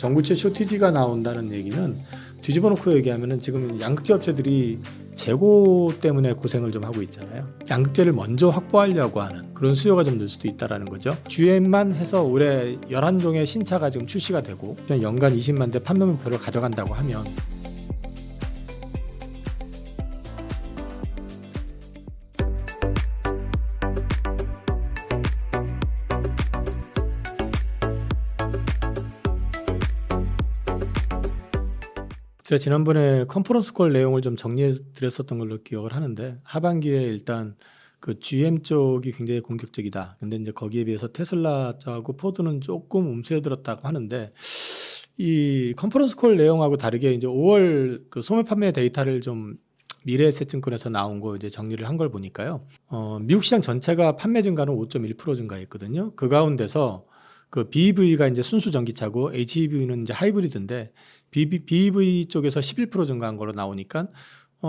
전구체 쇼티지가 나온다는 얘기는 뒤집어 놓고 얘기하면은 지금 양극재 업체들이 재고 때문에 고생을 좀 하고 있잖아요. 양극재를 먼저 확보하려고 하는 그런 수요가 좀 늘 수도 있다라는 거죠. GM만 해서 올해 11종의 신차가 지금 출시가 되고 연간 20만 대 판매 목표를 가져간다고 하면 제가 지난번에 컨퍼런스 콜 내용을 좀 정리해 드렸었던 걸로 기억을 하는데 하반기에 일단 그 GM 쪽이 굉장히 공격적이다. 근데 이제 거기에 비해서 테슬라 쪽하고 포드는 조금 움츠러들었다고 하는데 이 컨퍼런스 콜 내용하고 다르게 이제 5월 그 소매 판매 데이터를 좀 미래에셋증권에서 나온 거 이제 정리를 한 걸 보니까요. 미국 시장 전체가 판매 증가는 5.1% 증가했거든요. 그 가운데서 그 BEV가 이제 순수 전기차고 HEV는 이제 하이브리드인데 BEV 쪽에서 11% 증가한 걸로 나오니까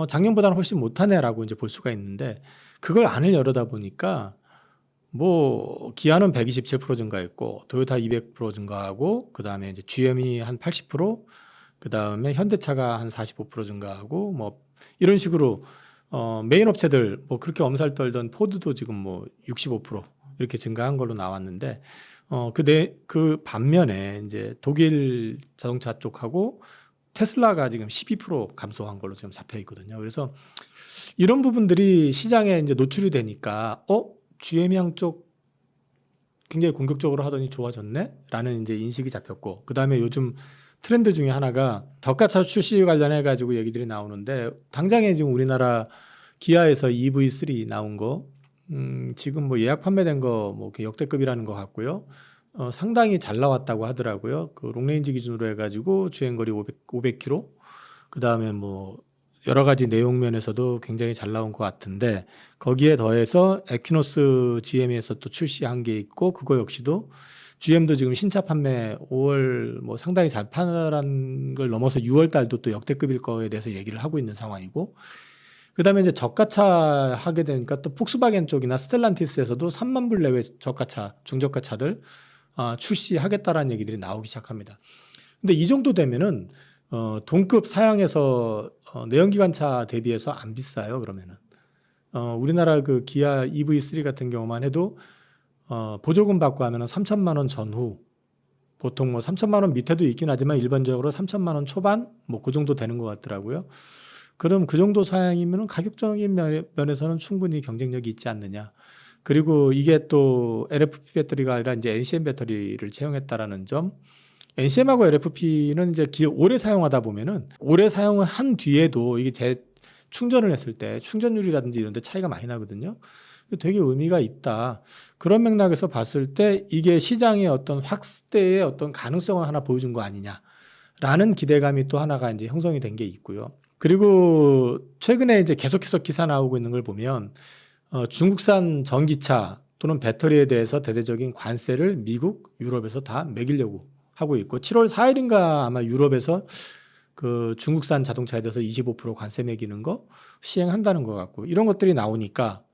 작년보다는 훨씬 못하네라고 이제 볼 수가 있는데 그걸 안을 열어다 보니까 뭐 기아는 127% 증가했고 도요타 200% 증가하고 그다음에 이제 GM이 한 80%, 그다음에 현대차가 한 45% 증가하고 뭐 이런 식으로 메인 업체들 뭐 그렇게 엄살 떨던 포드도 지금 뭐 65% 이렇게 증가한 걸로 나왔는데 그 반면에 이제 독일 자동차 쪽하고 테슬라가 지금 12% 감소한 걸로 지금 잡혀 있거든요. 그래서 이런 부분들이 시장에 이제 노출이 되니까 GM 양쪽 굉장히 공격적으로 하더니 좋아졌네? 라는 이제 인식이 잡혔고, 그 다음에 요즘 트렌드 중에 하나가 저가차 출시 관련해 가지고 얘기들이 나오는데, 당장에 지금 우리나라 기아에서 EV3 나온 거, 지금 뭐 예약 판매된 거 뭐 역대급이라는 것 같고요. 상당히 잘 나왔다고 하더라고요. 그 롱레인지 기준으로 해가지고 주행거리 500km, 그 다음에 뭐 여러 가지 내용 면에서도 굉장히 잘 나온 것 같은데, 거기에 더해서 에퀴노스 GM에서 또 출시한 게 있고, 그거 역시도 GM도 지금 신차 판매 5월 뭐 상당히 잘 팔아난 걸 넘어서 6월 달도 또 역대급일 거에 대해서 얘기를 하고 있는 상황이고, 그다음에 이제 저가차 하게 되니까 또 폭스바겐 쪽이나 스텔란티스에서도 3만 불 내외 저가차, 중저가차들 출시하겠다라는 얘기들이 나오기 시작합니다. 근데 이 정도 되면은 동급 사양에서 내연기관차 대비해서 안 비싸요. 그러면은 우리나라 그 기아 EV3 같은 경우만 해도 보조금 받고 하면은 3천만 원 전후, 보통 뭐 3천만 원 밑에도 있긴 하지만 일반적으로 3천만 원 초반 뭐 그 정도 되는 것 같더라고요. 그럼 그 정도 사양이면 가격적인 면에서는 충분히 경쟁력이 있지 않느냐. 그리고 이게 또 LFP 배터리가 아니라 이제 NCM 배터리를 채용했다라는 점. NCM하고 LFP는 이제 오래 사용하다 보면은 오래 사용을 한 뒤에도 이게 충전을 했을 때 충전율이라든지 이런 데 차이가 많이 나거든요. 되게 의미가 있다. 그런 맥락에서 봤을 때 이게 시장의 어떤 확대의 어떤 가능성을 하나 보여준 거 아니냐라는 기대감이 또 하나가 이제 형성이 된 게 있고요. 그리고 최근에 이제 계속해서 기사 나오고 있는 걸 보면 중국산 전기차 또는 배터리에 대해서 대대적인 관세를 미국, 유럽에서 다 매기려고 하고 있고, 7월 4일인가 아마 유럽에서 그 중국산 자동차에 대해서 25% 관세 매기는 거 시행한다는 것 같고, 이런 것들이 나오니까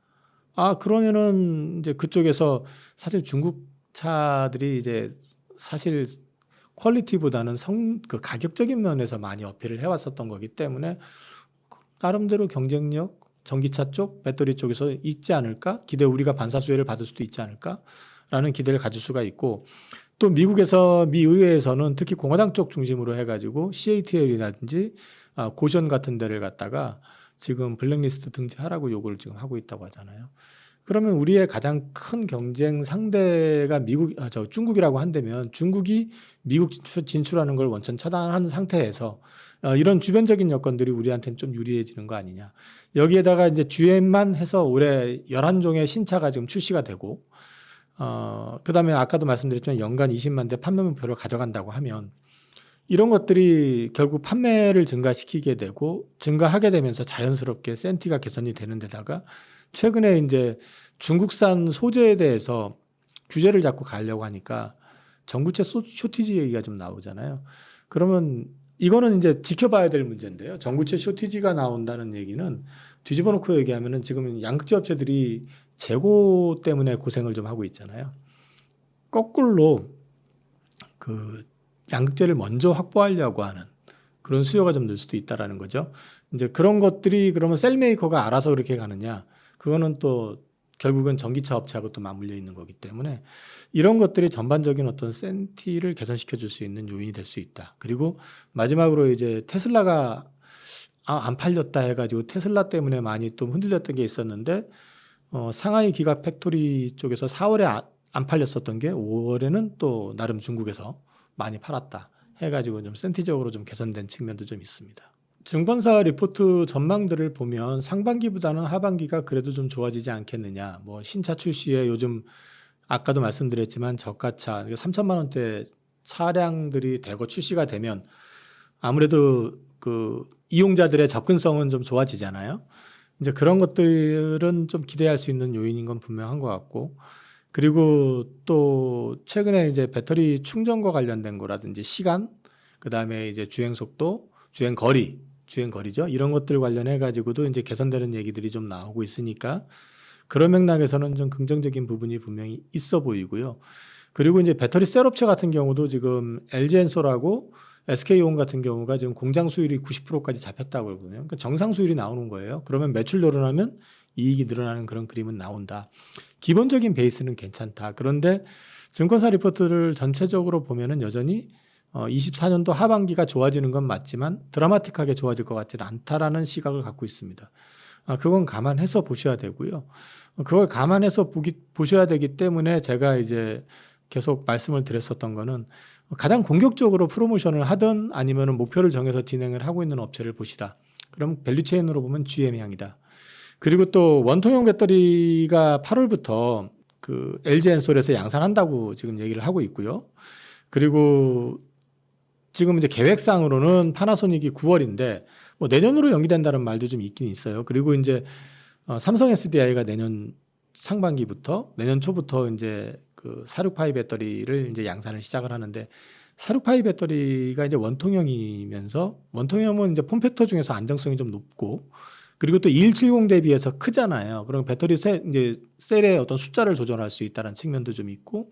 그러면은 이제 그쪽에서 사실 중국 차들이 이제 사실 퀄리티보다는 그 가격적인 면에서 많이 어필을 해왔었던 거기 때문에 나름대로 경쟁력, 전기차 쪽, 배터리 쪽에서 있지 않을까? 우리가 반사수혜를 받을 수도 있지 않을까라는 기대를 가질 수가 있고, 또 미국에서 미 의회에서는 특히 공화당 쪽 중심으로 해가지고 CATL이라든지 고션 같은 데를 갖다가 지금 블랙리스트 등재하라고 요구를 지금 하고 있다고 하잖아요. 그러면 우리의 가장 큰 경쟁 상대가 중국이라고 한다면 중국이 미국 진출하는 걸 원천 차단한 상태에서 이런 주변적인 여건들이 우리한테는 좀 유리해지는 거 아니냐. 여기에다가 이제 GM만 해서 올해 11종의 신차가 지금 출시가 되고, 그다음에 아까도 말씀드렸지만 연간 20만 대 판매 목표를 가져간다고 하면 이런 것들이 결국 판매를 증가시키게 되고, 증가하게 되면서 자연스럽게 센티가 개선이 되는 데다가 최근에 이제 중국산 소재에 대해서 규제를 자꾸 가려고 하니까 전구체 쇼티지 얘기가 좀 나오잖아요. 그러면 이거는 이제 지켜봐야 될 문제인데요. 전구체 쇼티지가 나온다는 얘기는 뒤집어 놓고 얘기하면은 지금 양극재 업체들이 재고 때문에 고생을 좀 하고 있잖아요. 거꾸로 그 양극재를 먼저 확보하려고 하는 그런 수요가 좀 늘 수도 있다라는 거죠. 이제 그런 것들이 그러면 셀메이커가 알아서 그렇게 가느냐? 그거는 또 결국은 전기차 업체하고 또 맞물려 있는 거기 때문에 이런 것들이 전반적인 어떤 센티를 개선시켜 줄 수 있는 요인이 될 수 있다. 그리고 마지막으로 이제 테슬라가 안 팔렸다 해가지고 테슬라 때문에 많이 또 흔들렸던 게 있었는데 상하이 기가 팩토리 쪽에서 4월에 안 팔렸었던 게 5월에는 또 나름 중국에서 많이 팔았다 해가지고 좀 센티적으로 좀 개선된 측면도 좀 있습니다. 증권사 리포트 전망들을 보면 상반기보다는 하반기가 그래도 좀 좋아지지 않겠느냐. 뭐 신차 출시에 요즘 아까도 말씀드렸지만 저가차 3천만 원대 차량들이 대거 출시가 되면 아무래도 그 이용자들의 접근성은 좀 좋아지잖아요. 이제 그런 것들은 좀 기대할 수 있는 요인인 건 분명한 것 같고, 그리고 또 최근에 이제 배터리 충전과 관련된 거라든지 시간, 그 다음에 이제 주행 속도, 주행거리죠. 이런 것들 관련해 가지고도 이제 개선되는 얘기들이 좀 나오고 있으니까 그런 맥락에서는 좀 긍정적인 부분이 분명히 있어 보이고요. 그리고 이제 배터리 셀 업체 같은 경우도 지금 LG엔솔하고 SK온 같은 경우가 지금 공장 수율이 90%까지 잡혔다고 그러거든요. 그러니까 정상 수율이 나오는 거예요. 그러면 매출 늘어나면 이익이 늘어나는 그런 그림은 나온다. 기본적인 베이스는 괜찮다. 그런데 증권사 리포트를 전체적으로 보면은 여전히 24년도 하반기가 좋아지는 건 맞지만 드라마틱하게 좋아질 것 같지는 않다라는 시각을 갖고 있습니다. 그건 감안해서 보셔야 되고요. 그걸 감안해서 보셔야 되기 때문에 제가 이제 계속 말씀을 드렸었던 거는 가장 공격적으로 프로모션을 하든 아니면 목표를 정해서 진행을 하고 있는 업체를 보시라. 그럼 밸류체인으로 보면 GM향이다. 그리고 또 원통형 배터리가 8월부터 그 LG엔솔에서 양산한다고 지금 얘기를 하고 있고요. 그리고 지금 이제 계획상으로는 파나소닉이 9월인데 뭐 내년으로 연기된다는 말도 좀 있긴 있어요. 그리고 이제 삼성 SDI가 내년 상반기부터 내년 초부터 이제 그 468 배터리를 이제 양산을 시작을 하는데 468 배터리가 이제 원통형이면서 원통형은 이제 폼팩터 중에서 안정성이 좀 높고 그리고 또 2170 대비해서 크잖아요. 그럼 배터리 이제 셀의 어떤 숫자를 조절할 수 있다는 측면도 좀 있고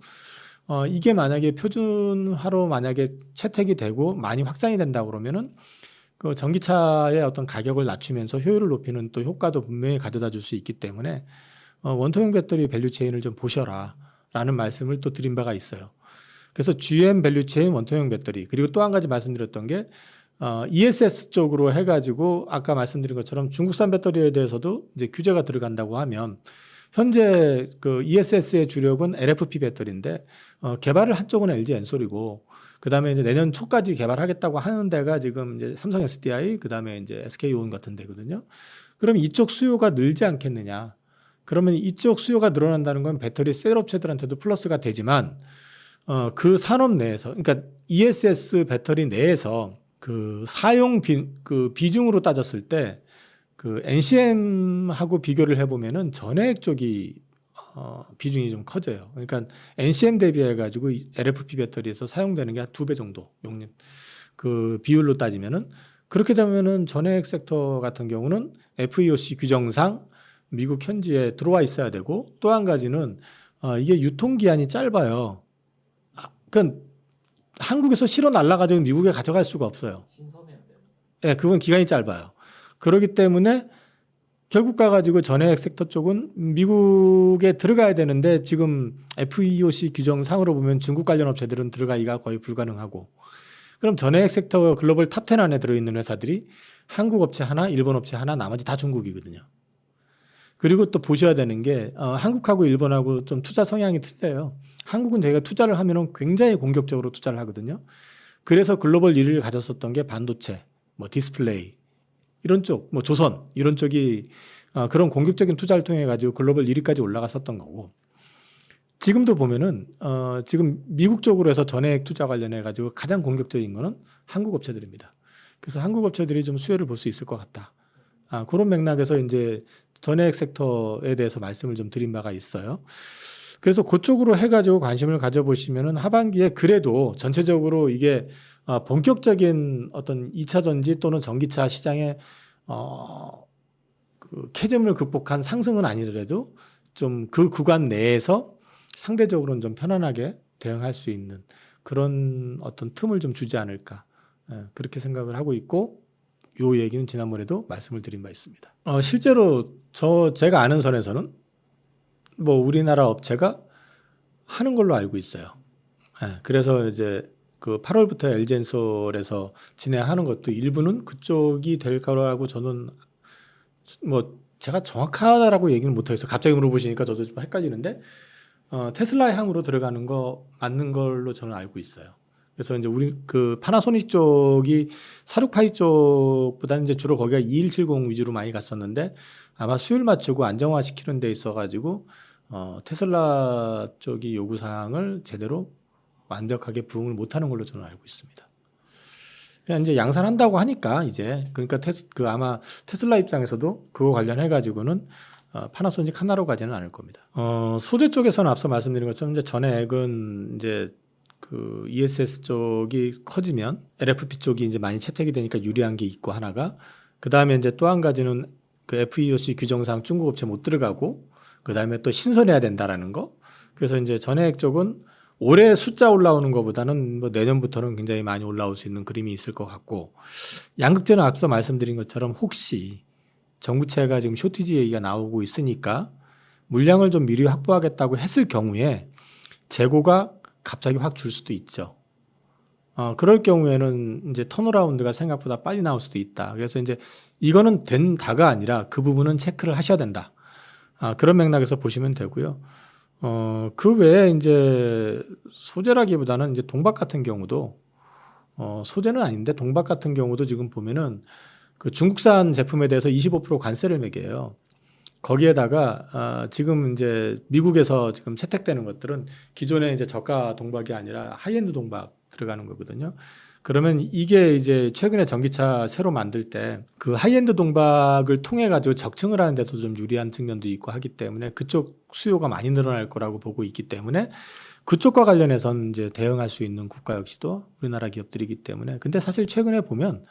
이게 만약에 표준화로 만약에 채택이 되고 많이 확산이 된다 그러면은 그 전기차의 어떤 가격을 낮추면서 효율을 높이는 또 효과도 분명히 가져다 줄 수 있기 때문에 원통형 배터리 밸류체인을 좀 보셔라 라는 말씀을 또 드린 바가 있어요. 그래서 GM 밸류체인 원통형 배터리 그리고 또 한 가지 말씀드렸던 게 ESS 쪽으로 해가지고 아까 말씀드린 것처럼 중국산 배터리에 대해서도 이제 규제가 들어간다고 하면 현재 그 ESS의 주력은 LFP 배터리인데 개발을 한쪽은 LG엔솔이고 그다음에 이제 내년 초까지 개발하겠다고 하는 데가 지금 이제 삼성 SDI 그다음에 이제 SK온 같은 데거든요. 그럼 이쪽 수요가 늘지 않겠느냐? 그러면 이쪽 수요가 늘어난다는 건 배터리 셀 업체들한테도 플러스가 되지만 그 산업 내에서 그러니까 ESS 배터리 내에서 그 사용 비중으로 따졌을 때 그 NCM하고 비교를 해보면은 전해액 쪽이 비중이 좀 커져요. 그러니까 NCM 대비해 가지고 LFP 배터리에서 사용되는 게 한 2배 정도 용량 그 비율로 따지면은 그렇게 되면은 전해액 섹터 같은 경우는 FEOC 규정상 미국 현지에 들어와 있어야 되고 또 한 가지는 이게 유통 기한이 짧아요. 그러니까 한국에서 실어 날라가지고 미국에 가져갈 수가 없어요. 네, 그건 기간이 짧아요. 그렇기 때문에 결국 가가지고 전해액 섹터 쪽은 미국에 들어가야 되는데 지금 FEOC 규정상으로 보면 중국 관련 업체들은 들어가기가 거의 불가능하고 그럼 전해액 섹터 글로벌 탑 10 안에 들어있는 회사들이 한국 업체 하나, 일본 업체 하나, 나머지 다 중국이거든요. 그리고 또 보셔야 되는 게 한국하고 일본하고 좀 투자 성향이 틀려요. 한국은 저희가 투자를 하면은 굉장히 공격적으로 투자를 하거든요. 그래서 글로벌 1위를 가졌었던 게 반도체, 뭐 디스플레이 이런 쪽, 뭐 조선 이런 쪽이 그런 공격적인 투자를 통해 가지고 글로벌 1위까지 올라갔었던 거고 지금도 보면은 지금 미국 쪽으로 해서 전해액 투자 관련해 가지고 가장 공격적인 거는 한국 업체들입니다. 그래서 한국 업체들이 좀 수혜를 볼 수 있을 것 같다. 그런 맥락에서 이제 전해액 섹터에 대해서 말씀을 좀 드린 바가 있어요. 그래서 그쪽으로 해가지고 관심을 가져보시면은 하반기에 그래도 전체적으로 이게 본격적인 어떤 2차 전지 또는 전기차 시장의 그 캐즘을 극복한 상승은 아니더라도 좀 그 구간 내에서 상대적으로는 좀 편안하게 대응할 수 있는 그런 어떤 틈을 좀 주지 않을까 그렇게 생각을 하고 있고 요 얘기는 지난번에도 말씀을 드린 바 있습니다. 실제로 제가 아는 선에서는 뭐 우리나라 업체가 하는 걸로 알고 있어요. 그래서 이제 그 8월부터 LG엔솔에서 진행하는 것도 일부는 그쪽이 될 거라고 저는 뭐 제가 정확하다라고 얘기는 못하겠어요. 갑자기 물어보시니까 저도 좀 헷갈리는데 테슬라 향으로 들어가는 거 맞는 걸로 저는 알고 있어요. 그래서 이제 우리 그 파나소닉 쪽이 468 쪽보다는 이제 주로 거기가 2170 위주로 많이 갔었는데 아마 수율 맞추고 안정화 시키는 데 있어가지고 테슬라 쪽이 요구 사항을 제대로 완벽하게 부응을 못하는 걸로 저는 알고 있습니다. 그냥 이제 양산한다고 하니까 이제 그러니까 아마 테슬라 입장에서도 그거 관련해 가지고는 파나소닉 하나로 가지는 않을 겁니다. 소재 쪽에서는 앞서 말씀드린 것처럼 이제 전액은 이제 그 ESS 쪽이 커지면 LFP 쪽이 이제 많이 채택이 되니까 유리한 게 있고 하나가 그 다음에 이제 또 한 가지는 그 FEOC 규정상 중국 업체 못 들어가고 그 다음에 또 신설해야 된다라는 거. 그래서 이제 전액 쪽은 올해 숫자 올라오는 것보다는 뭐 내년부터는 굉장히 많이 올라올 수 있는 그림이 있을 것 같고 양극재는 앞서 말씀드린 것처럼 혹시 정부채가 지금 쇼티지 얘기가 나오고 있으니까 물량을 좀 미리 확보하겠다고 했을 경우에 재고가 갑자기 확 줄 수도 있죠. 그럴 경우에는 이제 턴어라운드가 생각보다 빨리 나올 수도 있다. 그래서 이제 이거는 된다가 아니라 그 부분은 체크를 하셔야 된다. 그런 맥락에서 보시면 되고요. 그 외에 이제 소재라기보다는 이제 동박 같은 경우도 소재는 아닌데 동박 같은 경우도 지금 보면은 그 중국산 제품에 대해서 25% 관세를 매겨요. 거기에다가 지금 이제 미국에서 지금 채택되는 것들은 기존에 이제 저가 동박이 아니라 하이엔드 동박 들어가는 거거든요. 그러면 이게 이제 최근에 전기차 새로 만들 때 그 하이엔드 동박을 통해 가지고 적층을 하는 데도 좀 유리한 측면도 있고 하기 때문에 그쪽 수요가 많이 늘어날 거라고 보고 있기 때문에 그쪽과 관련해서는 이제 대응할 수 있는 국가 역시도 우리나라 기업들이기 때문에 근데 사실 최근에 보면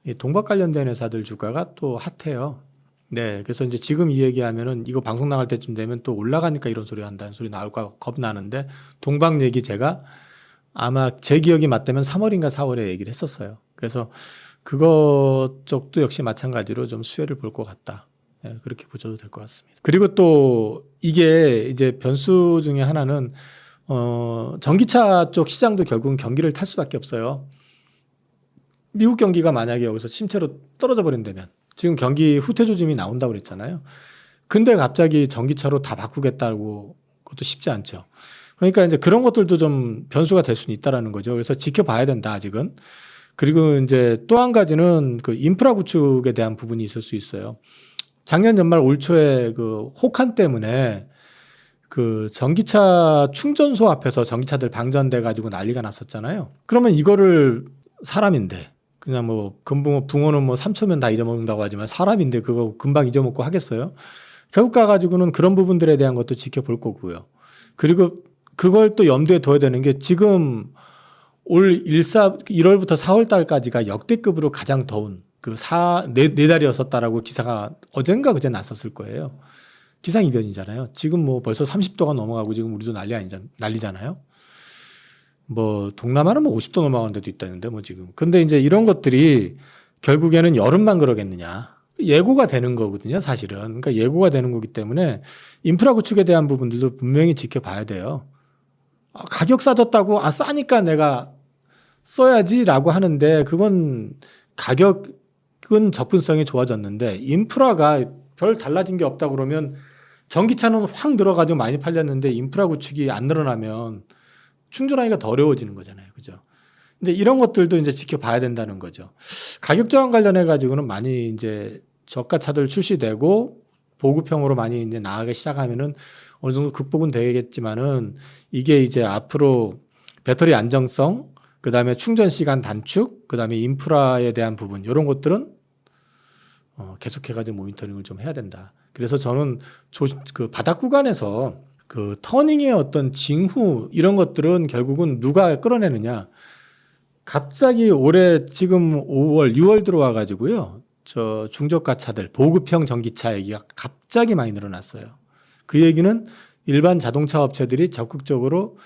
이 동박 관련된 회사들 주가가 또 핫해요. 네, 그래서 이제 지금 이 얘기하면은 이거 방송 나갈 때쯤 되면 또 올라가니까 이런 소리 한다는 소리 나올까 겁나는데 동박 얘기 제가 아마 제 기억이 맞다면 3월인가 4월에 얘기를 했었어요. 그래서 그것 쪽도 역시 마찬가지로 좀 수혜를 볼 것 같다. 네, 그렇게 보셔도 될 것 같습니다. 그리고 또 이게 이제 변수 중에 하나는 전기차 쪽 시장도 결국은 경기를 탈 수밖에 없어요. 미국 경기가 만약에 여기서 침체로 떨어져 버린다면 지금 경기 후퇴 조짐이 나온다고 그랬잖아요. 근데 갑자기 전기차로 다 바꾸겠다고 그것도 쉽지 않죠. 그러니까 이제 그런 것들도 좀 변수가 될 수는 있다라는 거죠. 그래서 지켜봐야 된다, 아직은. 그리고 이제 또 한 가지는 그 인프라 구축에 대한 부분이 있을 수 있어요. 작년 연말 올 초에 그 혹한 때문에 그 전기차 충전소 앞에서 전기차들 방전돼 가지고 난리가 났었잖아요. 그러면 이거를 사람인데 그냥 뭐 붕어는 뭐 3초면 다 잊어먹는다고 하지만 사람인데 그거 금방 잊어먹고 하겠어요? 결국 가가지고는 그런 부분들에 대한 것도 지켜볼 거고요. 그리고 그걸 또 염두에 둬야 되는 게 지금 올 1월부터 4월 달까지가 역대급으로 가장 더운 그 네 달이었었다라고 기사가 어젠가 그제 났었을 거예요. 기상이변이잖아요. 지금 뭐 벌써 30도가 넘어가고 지금 우리도 난리잖아요. 뭐 동남아는 뭐 50도 넘어가는 데도 있다는데 뭐 지금. 근데 이제 이런 것들이 결국에는 여름만 그러겠느냐. 예고가 되는 거거든요, 사실은. 그러니까 예고가 되는 거기 때문에 인프라 구축에 대한 부분들도 분명히 지켜봐야 돼요. 가격 싸졌다고 싸니까 내가 써야지라고 하는데 그건 가격은 접근성이 좋아졌는데 인프라가 별 달라진 게 없다 그러면 전기차는 확 늘어가지고 많이 팔렸는데 인프라 구축이 안 늘어나면 충전하기가 더 어려워지는 거잖아요. 그죠? 이제 이런 것들도 이제 지켜봐야 된다는 거죠. 가격 저항 관련해 가지고는 많이 이제 저가 차들 출시되고 보급형으로 많이 이제 나가기 시작하면은 어느 정도 극복은 되겠지만은 이게 이제 앞으로 배터리 안정성, 그 다음에 충전 시간 단축, 그 다음에 인프라에 대한 부분 이런 것들은 계속해가지고 모니터링을 좀 해야 된다. 그래서 저는 그 바닥 구간에서 그 터닝의 어떤 징후 이런 것들은 결국은 누가 끌어내느냐. 갑자기 올해 지금 5월, 6월 들어와 가지고요. 저 중저가 차들, 보급형 전기차 얘기가 갑자기 많이 늘어났어요. 그 얘기는 일반 자동차 업체들이 적극적으로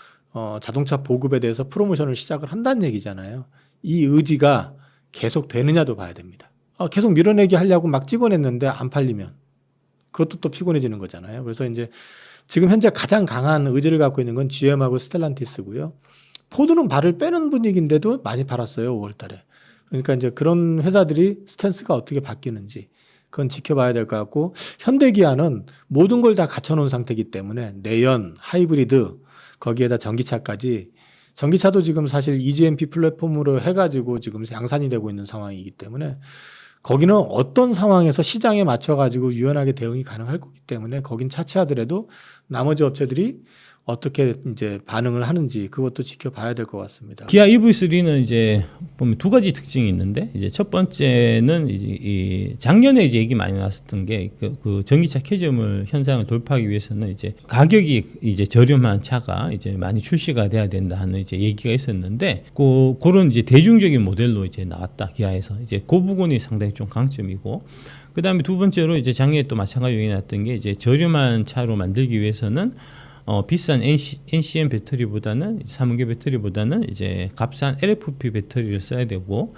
자동차 보급에 대해서 프로모션을 시작을 한다는 얘기잖아요. 이 의지가 계속 되느냐도 봐야 됩니다. 계속 밀어내기 하려고 막 찍어냈는데 안 팔리면 그것도 또 피곤해지는 거잖아요. 그래서 이제 지금 현재 가장 강한 의지를 갖고 있는 건 GM하고 스텔란티스고요. 포드는 발을 빼는 분위기인데도 많이 팔았어요, 5월 달에. 그러니까 이제 그런 회사들이 스탠스가 어떻게 바뀌는지 그건 지켜봐야 될 것 같고, 현대기아는 모든 걸 다 갖춰놓은 상태이기 때문에 내연, 하이브리드, 거기에다 전기차까지, 전기차도 지금 사실 EGMP 플랫폼으로 해가지고 지금 양산이 되고 있는 상황이기 때문에 거기는 어떤 상황에서 시장에 맞춰가지고 유연하게 대응이 가능할 거기 때문에 거긴 차치하더라도 나머지 업체들이 어떻게 이제 반응을 하는지 그것도 지켜봐야 될 것 같습니다. 기아 EV3는 이제 보면 두 가지 특징이 있는데, 이제 첫 번째는 이제 작년에 이제 얘기 많이 나왔었던 게 그 전기차 캐즘을 현상을 돌파하기 위해서는 이제 가격이 이제 저렴한 차가 이제 많이 출시가 돼야 된다 하는 이제 얘기가 있었는데, 그런 이제 대중적인 모델로 이제 나왔다, 기아에서. 이제 그 부분이 상당히 좀 강점이고, 그 다음에 두 번째로 이제 작년에 또 마찬가지로 얘기 나왔던 게, 이제 저렴한 차로 만들기 위해서는 비싼 NCM 배터리보다는, 삼원계 배터리보다는 이제 값싼 LFP 배터리를 써야 되고,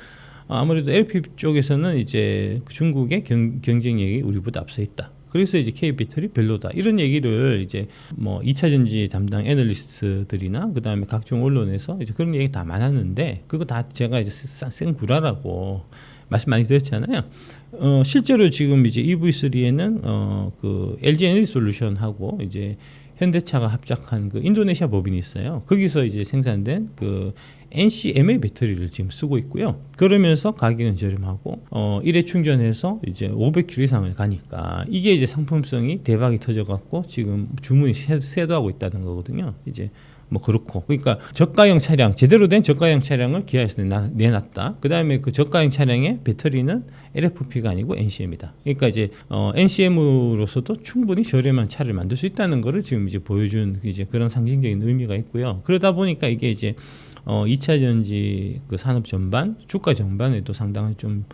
아무래도 LFP 쪽에서는 이제 중국의 경쟁력이 우리보다 앞서 있다. 그래서 이제 K 배터리 별로다, 이런 얘기를 이제 뭐 2차 전지 담당 애널리스트들이나 그 다음에 각종 언론에서 이제 그런 얘기 다 많았는데, 그거 다 제가 이제 생구라라고 말씀 많이 드렸잖아요. 실제로 지금 이제 EV3에는 그 LG 에너지 솔루션하고 이제 현대차가 합작한 그 인도네시아 법인이 있어요. 거기서 이제 생산된 그 NCMA 배터리를 지금 쓰고 있고요. 그러면서 가격은 저렴하고, 일회 충전해서 이제 500km 이상을 가니까 이게 이제 상품성이 대박이 터져갖고 지금 주문이 쇄도하고 있다는 거거든요. 이제 뭐 그렇고, 그러니까 저가형 차량, 제대로 된 저가형 차량을 기아에서 내놨다. 그 다음에 그 저가형 차량의 배터리는 LFP가 아니고 NCM이다. 그러니까 이제 NCM으로서도 충분히 저렴한 차를 만들 수 있다는 거를 지금 이제 보여준 이제 그런 상징적인 의미가 있고요. 그러다 보니까 이게 이제 2차 전지 그 산업 전반, 주가 전반에도 상당히 좀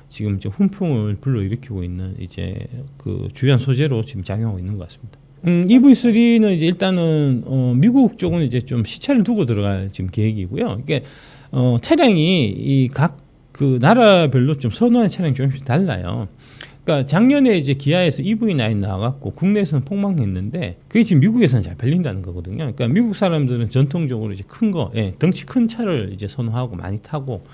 지금 이제 훈풍을 불러일으키고 있는 이제 그 주요한 소재로 지금 작용하고 있는 것 같습니다. EV3는 이제 일단은 미국 쪽은 이제 좀 시차를 두고 들어갈 지금 계획이고요. 이게 차량이 이 각 그 나라별로 좀 선호하는 차량이 조금씩 달라요. 그러니까 작년에 이제 기아에서 EV9 나와갖고 국내에서는 폭망했는데, 그게 지금 미국에서는 잘 팔린다는 거거든요. 그러니까 미국 사람들은 전통적으로 이제 큰 거, 덩치 큰 차를 이제 선호하고 많이 타고,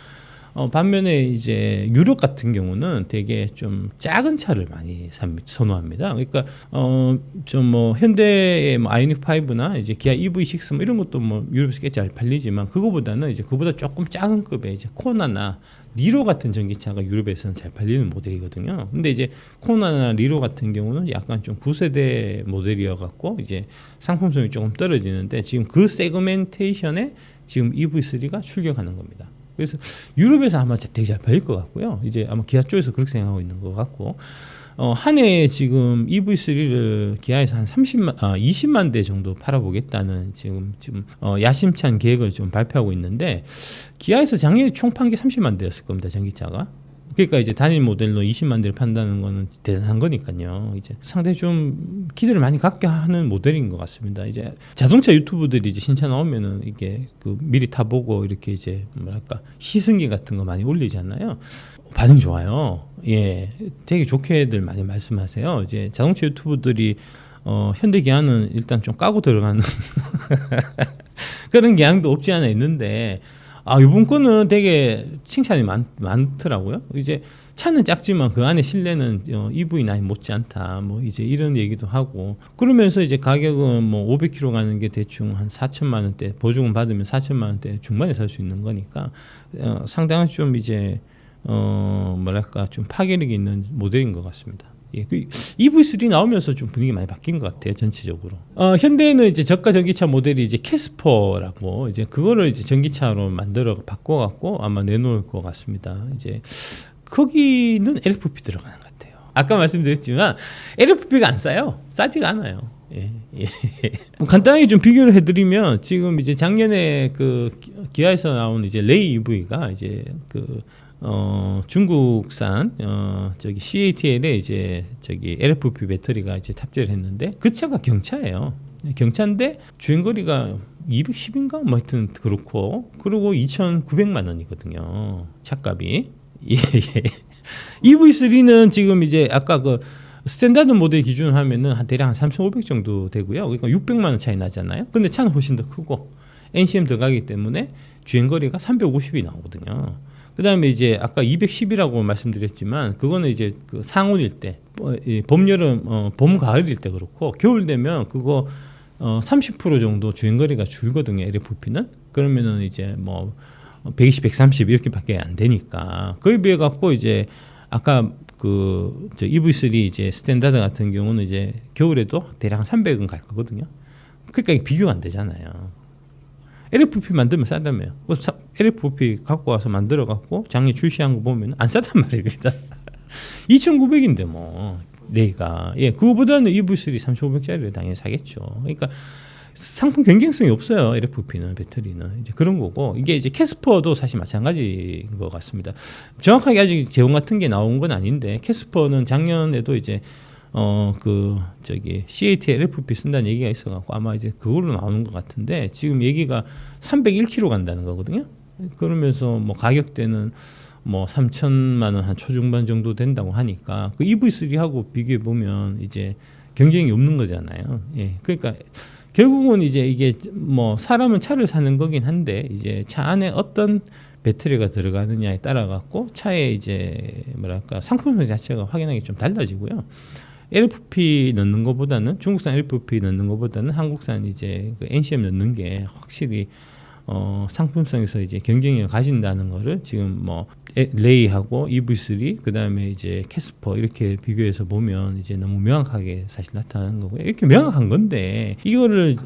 반면에 이제 유럽 같은 경우는 되게 좀 작은 차를 많이 선호합니다. 그러니까 좀 뭐 현대의 뭐 아이오닉 5나 이제 기아 EV6 뭐 이런 것도 뭐 유럽에서 꽤 잘 팔리지만, 그거보다는 이제 그보다 조금 작은 급의 이제 코나나 니로 같은 전기차가 유럽에서는 잘 팔리는 모델이거든요. 근데 이제 코나나 니로 같은 경우는 약간 좀 9세대 모델이어 갖고 이제 상품성이 조금 떨어지는데, 지금 그 세그멘테이션에 지금 EV3가 출격하는 겁니다. 그래서 유럽에서 아마 되게 잘 팔릴 것 같고요. 이제 아마 기아 쪽에서 그렇게 생각하고 있는 것 같고, 한 해에 지금 EV3를 기아에서 한 20만 대 정도 팔아보겠다는 지금 야심찬 계획을 좀 발표하고 있는데, 기아에서 작년에 총 판 게 30만 대였을 겁니다, 전기차가. 그러니까 이제 단일 모델로 20만 대를 판다는 거는 대단한 거니까요. 이제 상당히 좀 기대를 많이 갖게 하는 모델인 것 같습니다. 이제 자동차 유튜브들이 이제 신차 나오면은 이게 그 미리 타보고 이렇게 이제 뭐랄까 시승기 같은 거 많이 올리잖아요. 반응 좋아요. 예, 되게 좋게들 많이 말씀하세요. 이제 자동차 유튜브들이 현대기아는 일단 좀 까고 들어가는 그런 경향도 없지 않아 있는데, 이번 거는 되게 칭찬이 많더라고요. 이제 차는 작지만 그 안에 실내는 EV9 못지않다, 뭐 이제 이런 얘기도 하고, 그러면서 이제 가격은 뭐 500km 가는 게 대충 한 4천만 원대, 보조금 받으면 4천만 원대 중반에 살 수 있는 거니까 상당히 좀 이제 뭐랄까 좀 파괴력이 있는 모델인 것 같습니다. 예, 그 EV3 나오면서 좀 분위기 많이 바뀐 것 같아요, 전체적으로. 현대는 이제 저가 전기차 모델이 이제 캐스퍼라고 이제 그거를 이제 전기차로 만들어 바꿔갖고 아마 내놓을 것 같습니다. 이제 거기는 LFP 들어가는 것 같아요. 아까 말씀드렸지만 LFP가 안 싸요, 싸지가 않아요. 예. 간단하게 좀 비교를 해드리면, 지금 이제 작년에 그 기아에서 나온 이제 레이 EV가 이제 그 중국산 저기 CATL에 이제 저기 LFP 배터리가 이제 탑재를 했는데, 그 차가 경차예요. 경차인데 주행거리가 210인가 뭐 하여튼 그렇고 그리고 2,900만 원이거든요. 차값이. 예, 예. EV3는 지금 이제 아까 그 스탠다드 모델 기준으로 하면은 한 대략 한 3,500 정도 되고요. 그러니까 600만 원 차이 나잖아요. 근데 차는 훨씬 더 크고 NCM 들어가기 때문에 주행 거리가 350이 나오거든요. 그다음에 이제 아까 210이라고 말씀드렸지만 그거는 이제 그 상온일 때, 봄 여름 봄 가을일 때 그렇고 겨울 되면 그거 30% 정도 주행 거리가 줄거든요. LFP는. 그러면은 이제 뭐 120, 130 이렇게밖에 안 되니까 그에 비해 갖고 이제 아까 그 저 EV3 이제 스탠다드 같은 경우는 이제 겨울에도 대략 한 300은 갈 거거든요. 그러니까 이게 비교가 안 되잖아요. LFP 만들면 싸다며요. LFP 갖고 와서 만들어 갖고 작년 출시한 거 보면 안 싸단 말입니다. 2,900인데 뭐 내가 그거보다는 EV3 3,500짜리를 당연히 사겠죠. 그러니까 상품 경쟁성이 없어요. LFP는 배터리는 이제 그런 거고 이게 이제 캐스퍼도 사실 마찬가지인 것 같습니다. 정확하게 아직 제공 같은 게 나온 건 아닌데 캐스퍼는 작년에도 이제 그 저기 CAT LFP 쓴다는 얘기가 있어갖고 아마 이제 그걸로 나오는 것 같은데 지금 얘기가 301km 간다는 거거든요. 그러면서 뭐 가격대는 뭐 3천만 원 한 초중반 정도 된다고 하니까 그 EV3하고 비교해 보면 이제 경쟁이 없는 거잖아요. 예, 그러니까 결국은 이제 이게 뭐 사람은 차를 사는 거긴 한데 이제 차 안에 어떤 배터리가 들어가느냐에 따라 갖고 차의 이제 뭐랄까 상품성 자체가 확연하게 좀 달라지고요. LFP 넣는 것보다는 중국산 LFP 넣는 것보다는 한국산 이제 그 NCM 넣는 게 확실히 상품성에서 이제 경쟁력을 가진다는 거를 지금 뭐 레이하고 EV3 그다음에 이제 캐스퍼 이렇게 비교해서 보면 이제 너무 명확하게 사실 나타나는 거고요. 이렇게 명확한 건데 이거를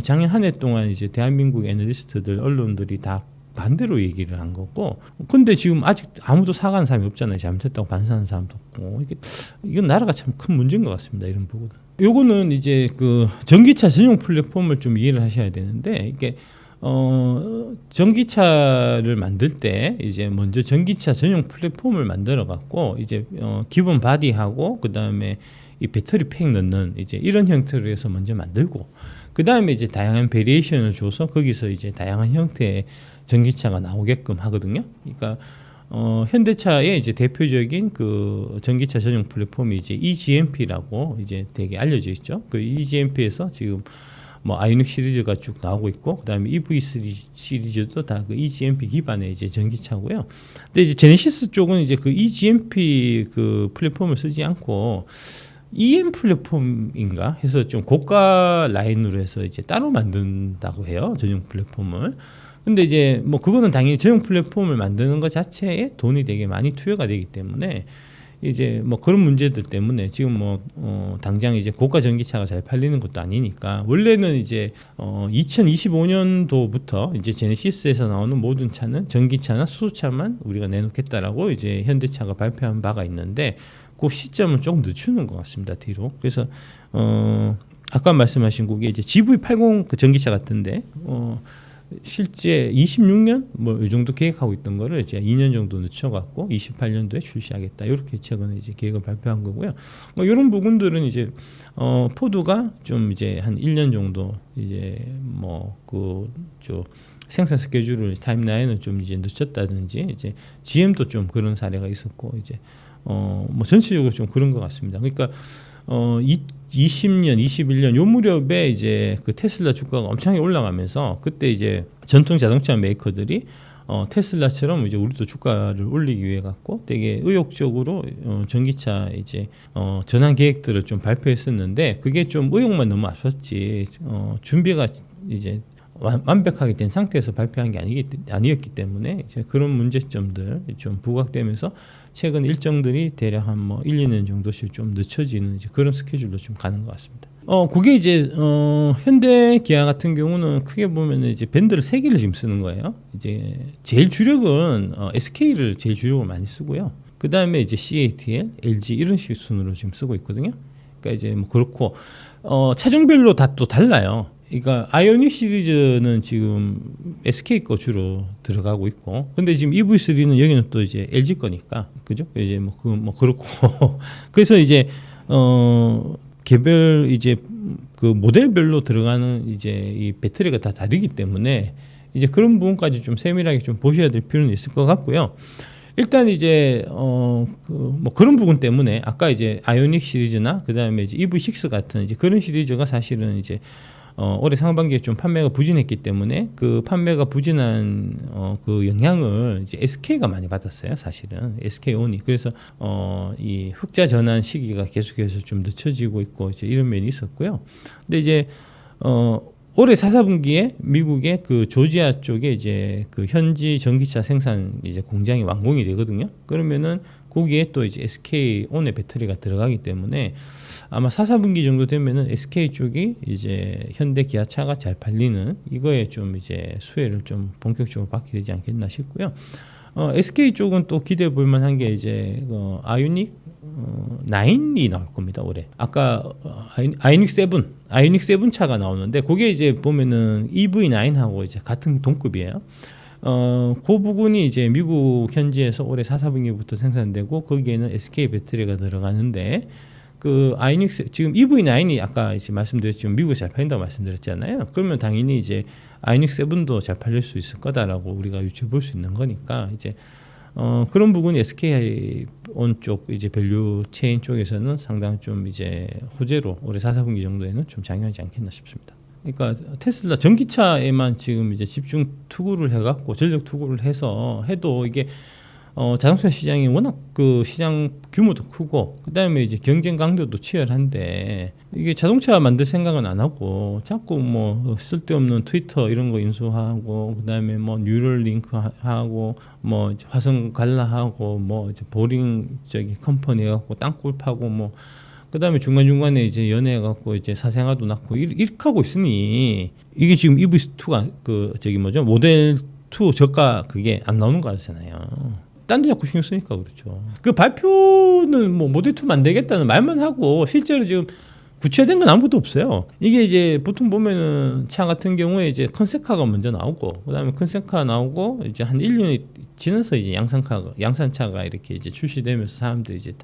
작년 한 해 동안 이제 대한민국 애널리스트들 언론들이 다 반대로 얘기를 한 거고 근데 지금 아직 아무도 사과하는 사람이 없잖아요. 잘못했다고 반성하는 사람도 없고 이건 나라가 참 큰 문제인 것 같습니다. 이런 부분은. 요거는 이제 그 전기차 전용 플랫폼을 좀 이해를 하셔야 되는데 이게 전기차를 만들 때 이제 먼저 전기차 전용 플랫폼을 만들어 갖고 이제 기본 바디하고 그다음에 이 배터리 팩 넣는 이제 이런 형태로 해서 먼저 만들고 그다음에 이제 다양한 베리에이션을 줘서 거기서 이제 다양한 형태의 전기차가 나오게끔 하거든요. 그러니까 현대차의 이제 대표적인 그 전기차 전용 플랫폼이 이제 eGMP라고 이제 되게 알려져 있죠. 그 eGMP에서 지금 뭐 아이오닉 시리즈가 쭉 나오고 있고 그다음에 EV3 시리즈도 다 그 eGMP 기반의 이제 전기차고요. 근데 이제 제네시스 쪽은 이제 그 eGMP 그 플랫폼을 쓰지 않고 EM 플랫폼인가 해서 좀 고가 라인으로 해서 이제 따로 만든다고 해요. 전용 플랫폼을. 근데 이제 뭐 그거는 당연히 전용 플랫폼을 만드는 것 자체에 돈이 되게 많이 투여가 되기 때문에 이제 뭐 그런 문제들 때문에 지금 뭐 당장 이제 고가 전기차가 잘 팔리는 것도 아니니까 원래는 이제 2025년도부터 이제 제네시스에서 나오는 모든 차는 전기차나 수소차만 우리가 내놓겠다라고 이제 현대차가 발표한 바가 있는데 그 시점을 조금 늦추는 것 같습니다. 뒤로. 그래서 아까 말씀하신 그게 이제 GV80 그 전기차 같은데 실제 26년 뭐 이 정도 계획하고 있던 거를 이제 2년 정도 늦춰갖고 28년도에 출시하겠다 이렇게 최근에 이제 계획을 발표한 거고요. 뭐 이런 부분들은 이제 포드가 좀 이제 한 1년 정도 이제 뭐 그 저 생산 스케줄을 타임라인을 좀 이제 늦췄다든지 이제 GM도 좀 그런 사례가 있었고 이제 뭐 전체적으로 좀 그런 것 같습니다. 그러니까 20년, 21년 요 무렵에 이제 그 테슬라 주가가 엄청나게 올라가면서 그때 이제 전통 자동차 메이커들이 테슬라처럼 이제 우리도 주가를 올리기 위해 갖고 되게 의욕적으로 전기차 이제 전환 계획들을 좀 발표했었는데 그게 좀 의욕만 너무 앞섰지 준비가 이제 완벽하게 된 상태에서 발표한 게 아니었기 때문에 이제 그런 문제점들 좀 부각되면서 최근 일정들이 대략 한 뭐 1, 2년 정도씩 좀 늦춰지는 이제 그런 스케줄로 좀 가는 것 같습니다. 그게 이제 현대 기아 같은 경우는 크게 보면 이제 밴드를 3개를 지금 쓰는 거예요. 이제 제일 주력은 SK를 제일 주력으로 많이 쓰고요. 그 다음에 이제 CATL, LG 이런 식 순으로 지금 쓰고 있거든요. 그러니까 이제 뭐 그렇고 차종별로 다 또 달라요. 그러니까 아이오닉 시리즈는 지금 SK 거 주로 들어가고 있고, 근데 지금 EV3는 여기는 또 이제 LG 거니까, 그죠? 이제 뭐 그렇고, 그래서 이제 개별 이제 그 모델별로 들어가는 이제 이 배터리가 다 다르기 때문에 이제 그런 부분까지 좀 세밀하게 좀 보셔야 될 필요는 있을 것 같고요. 일단 이제 뭐 그런 부분 때문에 아까 이제 아이오닉 시리즈나 그다음에 이제 EV6 같은 이제 그런 시리즈가 사실은 이제 올해 상반기에 좀 판매가 부진했기 때문에 그 판매가 부진한 그 영향을 이제 SK가 많이 받았어요. 사실은 SK온이. 그래서 이 흑자 전환 시기가 계속해서 좀 늦춰지고 있고 이제 이런 면이 있었고요. 근데 이제 올해 4사분기에 미국의 그 조지아 쪽에 이제 그 현지 전기차 생산 이제 공장이 완공이 되거든요. 그러면은 거기에 또 이제 SK온의 배터리가 들어가기 때문에 아마 4사분기 정도 되면은 SK 쪽이 이제 현대 기아차가 잘 팔리는 이거에 좀 이제 수혜를 좀 본격적으로 받게 되지 않겠나 싶고요. SK 쪽은 또 기대해 볼 만한 게 이제 아이오닉 9이 나올 겁니다 올해. 아까 아이오닉 7 차가 나오는데 그게 이제 보면은 EV9하고 이제 같은 동급이에요. 그 부분이 이제 미국 현지에서 올해 4사분기부터 생산되고 거기에는 SK 배터리가 들어가는데 그 아이오닉 지금 EV9이 아까 이제 말씀드렸지만 미국에 잘 팔린다고 말씀드렸잖아요. 그러면 당연히 이제 아이오닉 7도 잘 팔릴 수 있을 거다라고 우리가 유추해 볼 수 있는 거니까 이제 그런 부분이 SK온 쪽 이제 밸류 체인 쪽에서는 상당히 좀 이제 호재로 올해 4사분기 정도에는 좀 작용하지 않겠나 싶습니다. 그러니까 테슬라 전기차에만 지금 이제 집중 투구를 해갖고 전력 투구를 해서 해도 이게 자동차 시장이 워낙 그 시장 규모도 크고 그다음에 이제 경쟁 강도도 치열한데 이게 자동차 만들 생각은 안 하고 자꾸 뭐 쓸데없는 트위터 이런 거 인수하고 그다음에 뭐 뉴럴링크 하고 뭐 화성 갈라하고 뭐 이제 보링 저기 컴퍼니 해갖고 땅굴 파고 뭐 그다음에 중간중간에 이제 연애해갖고 이제 사생아도 낳고 이렇게 하고 있으니 이게 지금 EV2가 그 저기 뭐죠 모델 2 저가 그게 안 나오는 거 알잖아요. 딴 데 자꾸 신경 쓰니까 그렇죠. 그 발표는 뭐 모델 2 만들겠다는 말만 하고 실제로 지금 구체화된 건 아무것도 없어요. 이게 이제 보통 보면은 차 같은 경우에 이제 컨셉카가 먼저 나오고 그다음에 컨셉카 나오고 이제 한 1년이 지나서 이제 양산차가 이렇게 이제 출시되면서 사람들이 이제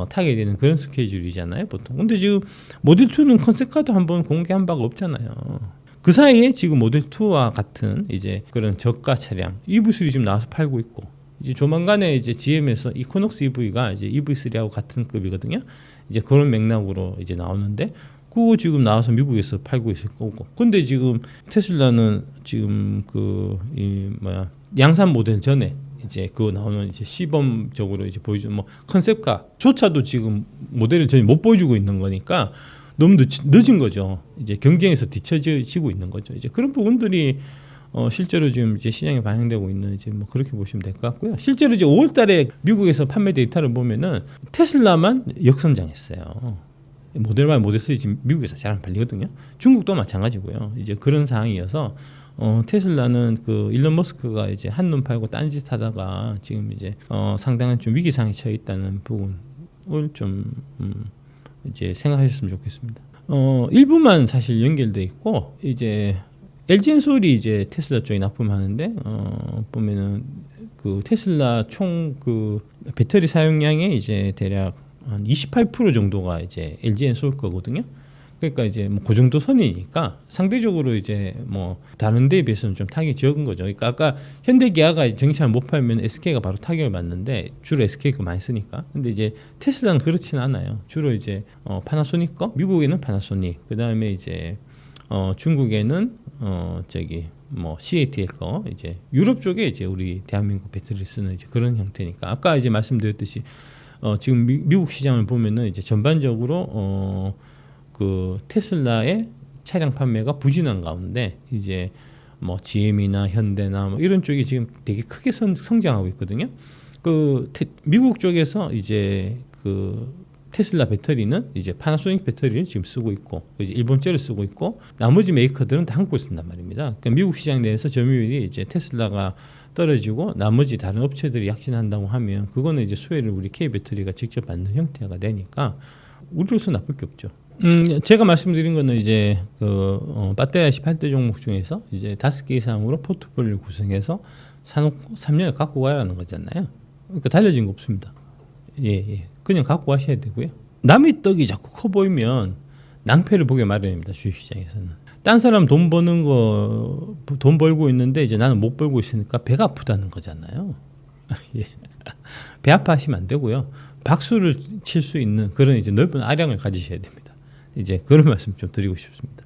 타게 되는 그런 스케줄이잖아요, 보통. 근데 지금 모델 2는 컨셉카도 한번 공개한 바가 없잖아요. 그 사이에 지금 모델 2와 같은 이제 그런 저가 차량 EV3 지금 나와서 팔고 있고 이제 조만간에 이제 GM에서 이코녹스 EV가 이제 EV3하고 같은 급이거든요. 이제 그런 맥락으로 이제 나오는데 그거 지금 나와서 미국에서 팔고 있을 거고. 근데 지금 테슬라는 지금 양산 모델 전에 이제 그거 나오는 이제 시범적으로 이제 보여주는 뭐 컨셉카조차도 지금 모델을 전혀 못 보여주고 있는 거니까 너무 늦은 거죠. 이제 경쟁에서 뒤처지고 있는 거죠. 이제 그런 부분들이 실제로 지금 이제 시장에 반영되고 있는 이제 뭐 그렇게 보시면 될 것 같고요. 실제로 이제 5월달에 미국에서 판매 데이터를 보면은 테슬라만 역성장했어요. 모델 Y, 모델 3 지금 미국에서 잘 안 팔리거든요. 중국도 마찬가지고요. 이제 그런 상황이어서 테슬라는 그 일론 머스크가 이제 한눈 팔고 딴짓 하다가 지금 이제 상당한 좀 위기상에 처해 있다는 부분을 좀 이제 생각하셨으면 좋겠습니다. 일부만 사실 연결돼 있고 이제 LG 엔솔이 이제 테슬라 쪽에 납품하는데 보면은 그 테슬라 총 그 배터리 사용량의 이제 대략 한 28% 정도가 이제 LG 엔솔 거거든요. 그러니까 이제 뭐 그 정도 선이니까 상대적으로 이제 뭐 다른 데에 비해서는 좀 타격이 적은 거죠. 그러니까 아까 현대기아가 전기차를 못 팔면 SK가 바로 타격을 받는데 주로 SK가 많이 쓰니까. 근데 이제 테슬라는 그렇지는 않아요. 주로 이제 파나소닉 거, 미국에는 파나소닉, 그 다음에 이제 중국에는 저기 뭐 CATL 거, 이제 유럽 쪽에 이제 우리 대한민국 배터리를 쓰는 이제 그런 형태니까. 아까 이제 말씀드렸듯이 지금 미국 시장을 보면은 이제 전반적으로 그 테슬라의 차량 판매가 부진한 가운데 이제 뭐 GM이나 현대나 뭐 이런 쪽이 지금 되게 크게 성장하고 있거든요. 그 미국 쪽에서 이제 그 테슬라 배터리는 이제 파나소닉 배터리를 지금 쓰고 있고 이제 일본제를 쓰고 있고 나머지 메이커들은 다 한국을 쓴단 말입니다. 그러니까 미국 시장 내에서 점유율이 이제 테슬라가 떨어지고 나머지 다른 업체들이 약진한다고 하면 그거는 이제 수혜를 우리 K 배터리가 직접 받는 형태가 되니까 우리로서 나쁠 게 없죠. 제가 말씀드린 거는 이제 그 배터리 18대 종목 중에서 이제 5개 이상으로 포트폴리오 구성해서 사놓고 3년을 갖고 가라는 거잖아요. 그러니까 달라진 거 없습니다. 예. 그냥 갖고 가셔야 되고요. 남의 떡이 자꾸 커 보이면 낭패를 보게 마련입니다. 주식시장에서는. 딴 사람 돈 버는 거 돈 벌고 있는데 이제 나는 못 벌고 있으니까 배가 아프다는 거잖아요. 예. 배 아파하시면 안 되고요. 박수를 칠 수 있는 그런 이제 넓은 아량을 가지셔야 됩니다. 이제 그런 말씀 좀 드리고 싶습니다.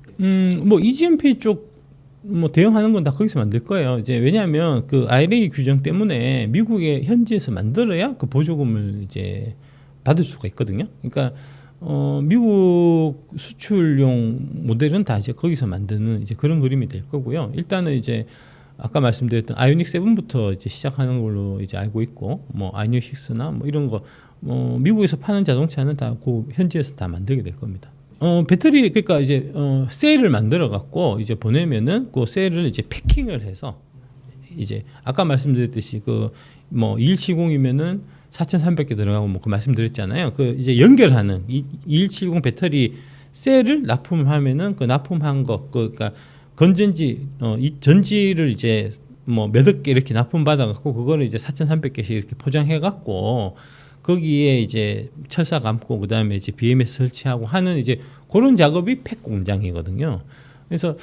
뭐 EGMP 쪽 뭐 대응하는 건 다 거기서 만들 거예요. 이제 왜냐하면 그 IRA 규정 때문에 미국의 현지에서 만들어야 그 보조금을 이제 받을 수가 있거든요. 그러니까 미국 수출용 모델은 다 이제 거기서 만드는 이제 그런 그림이 될 거고요. 일단은 이제 아까 말씀드렸던 아이오닉 7부터 이제 시작하는 걸로 이제 알고 있고, 뭐 아이오닉 6나 뭐 이런 거, 미국에서 파는 자동차는 다 그 현지에서 다 만들게 될 겁니다. 배터리 그러니까 이제 셀을 만들어 갖고 이제 보내면은 그 셀을 이제 패킹을 해서 이제 아까 말씀드렸듯이 그 뭐 2170이면은 4,300개 들어가고 뭐 그 말씀드렸잖아요. 그 이제 연결하는 2170 배터리 셀을 납품하면은 그 납품한 거 그러니까 건전지 이 전지를 이제 뭐 몇억 개 이렇게 납품 받아 갖고 그거를 이제 4,300개씩 이렇게 포장해 갖고 거기에 이제 철사 감고 그다음에 이제 BMS 설치하고 하는 이제 그런 작업이 팩 공장이거든요. 그래서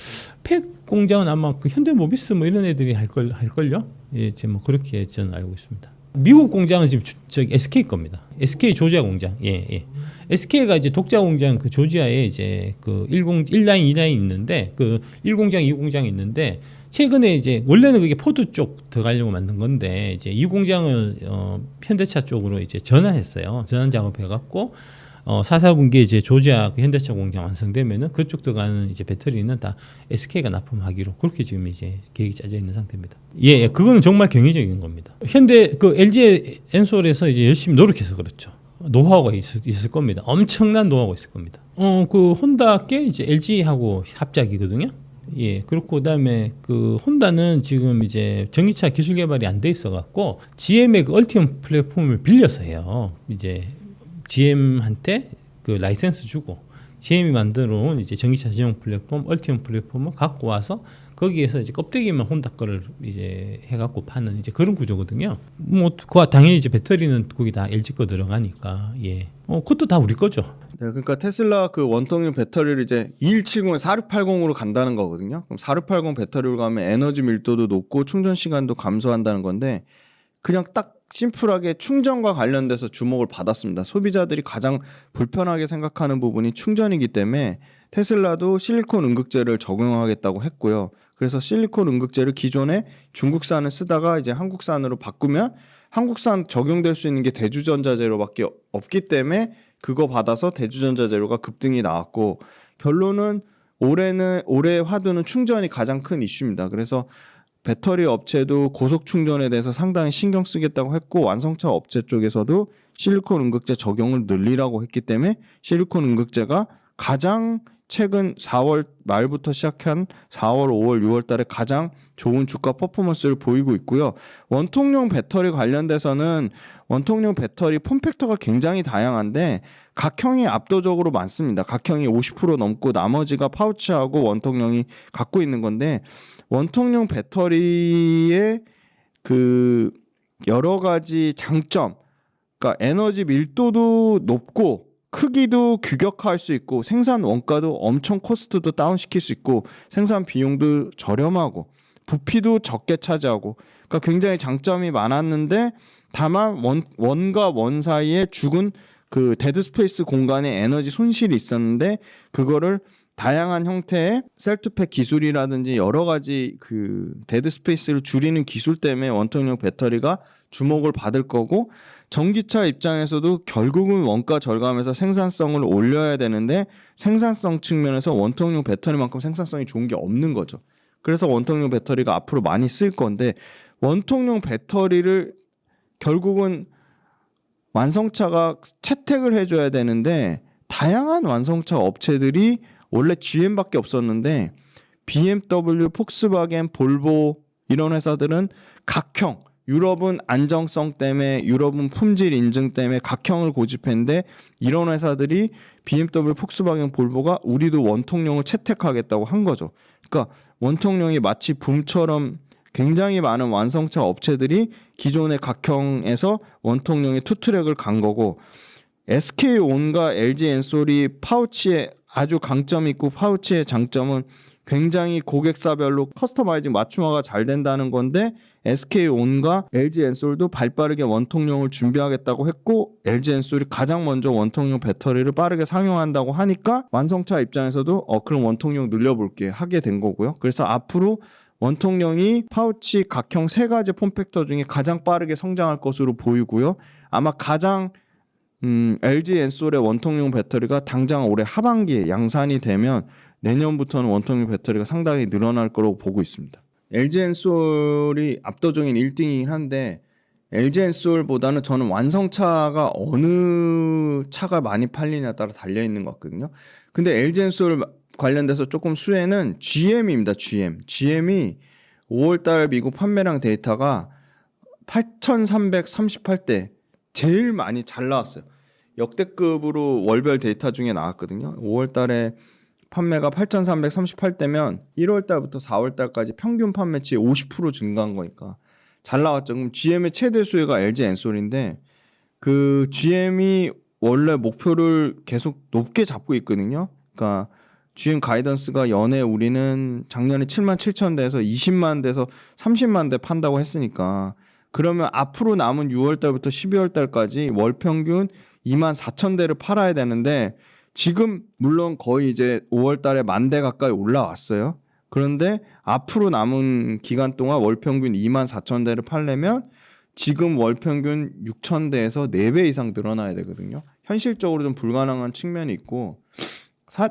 팩 공장은 아마 그 현대모비스 뭐 이런 애들이 할걸요. 예, 이제 뭐 그렇게 저는 알고 있습니다. 미국 공장은 지금 저기 SK 겁니다. SK 조지아 공장. 예, 예. SK가 이제 독자 공장 그 조지아에 이제 그 1라인, 2라인 있는데 그 1공장, 2공장이 있는데 최근에 이제 원래는 그게 포드 쪽 들어가려고 만든 건데 이제 이 공장을 현대차 쪽으로 이제 전환했어요. 전환 작업해 갖고 4분기에 이제 조지아 그 현대차 공장 완성되면은 그쪽 들어가는 이제 배터리는 다 SK가 납품하기로 그렇게 지금 이제 계획이 짜져 있는 상태입니다. 예, 그거는 정말 경이적인 겁니다. 현대 그 LG 엔솔에서 이제 열심히 노력해서 그렇죠. 노하우가 있을 겁니다. 엄청난 노하우가 있을 겁니다. 그 혼다께 이제 LG하고 합작이거든요. 예, 그렇고 그다음에 그 혼다는 지금 이제 전기차 기술 개발이 안 돼 있어 갖고 GM의 그 얼티엄 플랫폼을 빌려서 해요. 이제 GM한테 그 라이센스 주고 GM이 만들어 온 이제 전기차 전용 플랫폼 얼티엄 플랫폼을 갖고 와서 거기에서 이제 껍데기만 혼다 거를 이제 해갖고 파는 이제 그런 구조거든요. 뭐 그 당연히 이제 배터리는 거기 다 LG 거 들어가니까 예, 그것도 다 우리 거죠. 네, 그러니까 테슬라 그 원통형 배터리를 이제 2170에 4680으로 간다는 거거든요. 그럼 4680 배터리로 가면 에너지 밀도도 높고 충전 시간도 감소한다는 건데 그냥 딱 심플하게 충전과 관련돼서 주목을 받았습니다. 소비자들이 가장 불편하게 생각하는 부분이 충전이기 때문에 테슬라도 실리콘 음극재를 적용하겠다고 했고요. 그래서 실리콘 음극재를 기존에 중국산을 쓰다가 이제 한국산으로 바꾸면 한국산 적용될 수 있는 게 대주전자 재료밖에 없기 때문에 그거 받아서 대주전자 재료가 급등이 나왔고 결론은 올해 화두는 충전이 가장 큰 이슈입니다. 그래서 배터리 업체도 고속 충전에 대해서 상당히 신경 쓰겠다고 했고 완성차 업체 쪽에서도 실리콘 음극재 적용을 늘리라고 했기 때문에 실리콘 음극재가 가장 최근 4월 말부터 시작한 4월, 5월, 6월 달에 가장 좋은 주가 퍼포먼스를 보이고 있고요. 원통용 배터리 관련돼서는 원통용 배터리 폼팩터가 굉장히 다양한데 각형이 압도적으로 많습니다. 각형이 50% 넘고 나머지가 파우치하고 원통용이 갖고 있는 건데 원통용 배터리의 그 여러 가지 장점, 그러니까 에너지 밀도도 높고 크기도 규격화할 수 있고 생산 원가도 엄청 코스트도 다운시킬 수 있고 생산 비용도 저렴하고 부피도 적게 차지하고 그러니까 굉장히 장점이 많았는데 다만 원과 원 사이에 죽은 그 데드 스페이스 공간에 에너지 손실이 있었는데 그거를 다양한 형태의 셀투팩 기술이라든지 여러 가지 그 데드 스페이스를 줄이는 기술 때문에 원통형 배터리가 주목을 받을 거고 전기차 입장에서도 결국은 원가 절감해서 생산성을 올려야 되는데 생산성 측면에서 원통형 배터리만큼 생산성이 좋은 게 없는 거죠. 그래서 원통형 배터리가 앞으로 많이 쓸 건데 원통형 배터리를 결국은 완성차가 채택을 해줘야 되는데 다양한 완성차 업체들이 원래 GM밖에 없었는데 BMW, 폭스바겐, 볼보 이런 회사들은 각형 유럽은 안정성 때문에 유럽은 품질 인증 때문에 각형을 고집했는데 이런 회사들이 BMW, 폭스바겐, 볼보가 우리도 원통용을 채택하겠다고 한 거죠. 그러니까 원통용이 마치 붐처럼 굉장히 많은 완성차 업체들이 기존의 각형에서 원통용의 투트랙을 간 거고 SK온과 LG 엔솔이 파우치에 아주 강점이 있고 파우치의 장점은 굉장히 고객사별로 커스터마이징 맞춤화가 잘 된다는 건데 SK온과 LG 엔솔도 발빠르게 원통용을 준비하겠다고 했고 LG 엔솔이 가장 먼저 원통용 배터리를 빠르게 상용한다고 하니까 완성차 입장에서도 그럼 원통용 늘려볼게 하게 된 거고요. 그래서 앞으로 원통용이 파우치 각형 세 가지 폼팩터 중에 가장 빠르게 성장할 것으로 보이고요. 아마 가장 LG 엔솔의 원통용 배터리가 당장 올해 하반기에 양산이 되면 내년부터는 원통용 배터리가 상당히 늘어날 거라고 보고 있습니다. LG 엔솔이 압도적인 1등이긴 한데 LG 엔솔보다는 저는 완성차가 어느 차가 많이 팔리냐에 따라 달려있는 것 같거든요. 근데 LG 엔솔 관련돼서 조금 수혜는 GM입니다. GM이 5월달 미국 판매량 데이터가 8,338대 제일 많이 잘 나왔어요. 역대급으로 월별 데이터 중에 나왔거든요. 5월달에 판매가 8,338대면 1월달부터 4월달까지 평균 판매치 50% 증가한 거니까 잘 나왔죠. 그럼 GM의 최대 수혜가 LG 엔솔인데 그 GM이 원래 목표를 계속 높게 잡고 있거든요. 그러니까 GM 가이던스가 연에 우리는 작년에 7만 7천 대에서 20만 대에서 30만 대 판다고 했으니까 그러면 앞으로 남은 6월달부터 12월달까지 월 평균 2만 4천 대를 팔아야 되는데 지금 물론 거의 이제 5월달에 10,000대 가까이 올라왔어요. 그런데 앞으로 남은 기간 동안 월 평균 2만 4천 대를 팔려면 지금 월 평균 6천 대에서 4배 이상 늘어나야 되거든요. 현실적으로 좀 불가능한 측면이 있고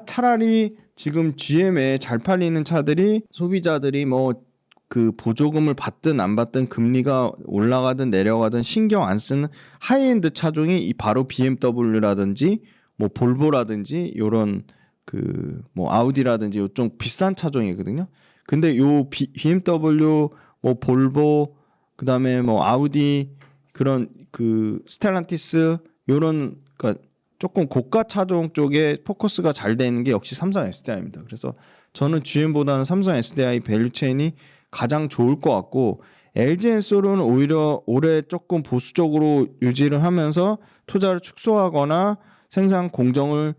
차라리 지금 GM에 잘 팔리는 차들이 소비자들이 뭐 그 보조금을 받든 안 받든 금리가 올라가든 내려가든 신경 안 쓰는 하이엔드 차종이 바로 BMW라든지 뭐 볼보라든지 요런 그 뭐 아우디라든지 요 좀 비싼 차종이거든요. 근데 요 BMW 뭐 볼보 그다음에 뭐 아우디 그런 그 스텔란티스 요런 그러니까 조금 고가 차종 쪽에 포커스가 잘 되는 게 역시 삼성 SDI입니다. 그래서 저는 GM보다는 삼성 SDI 밸류체인이 가장 좋을 것 같고 LG 엔솔은 오히려 올해 조금 보수적으로 유지를 하면서 투자를 축소하거나 생산 공정을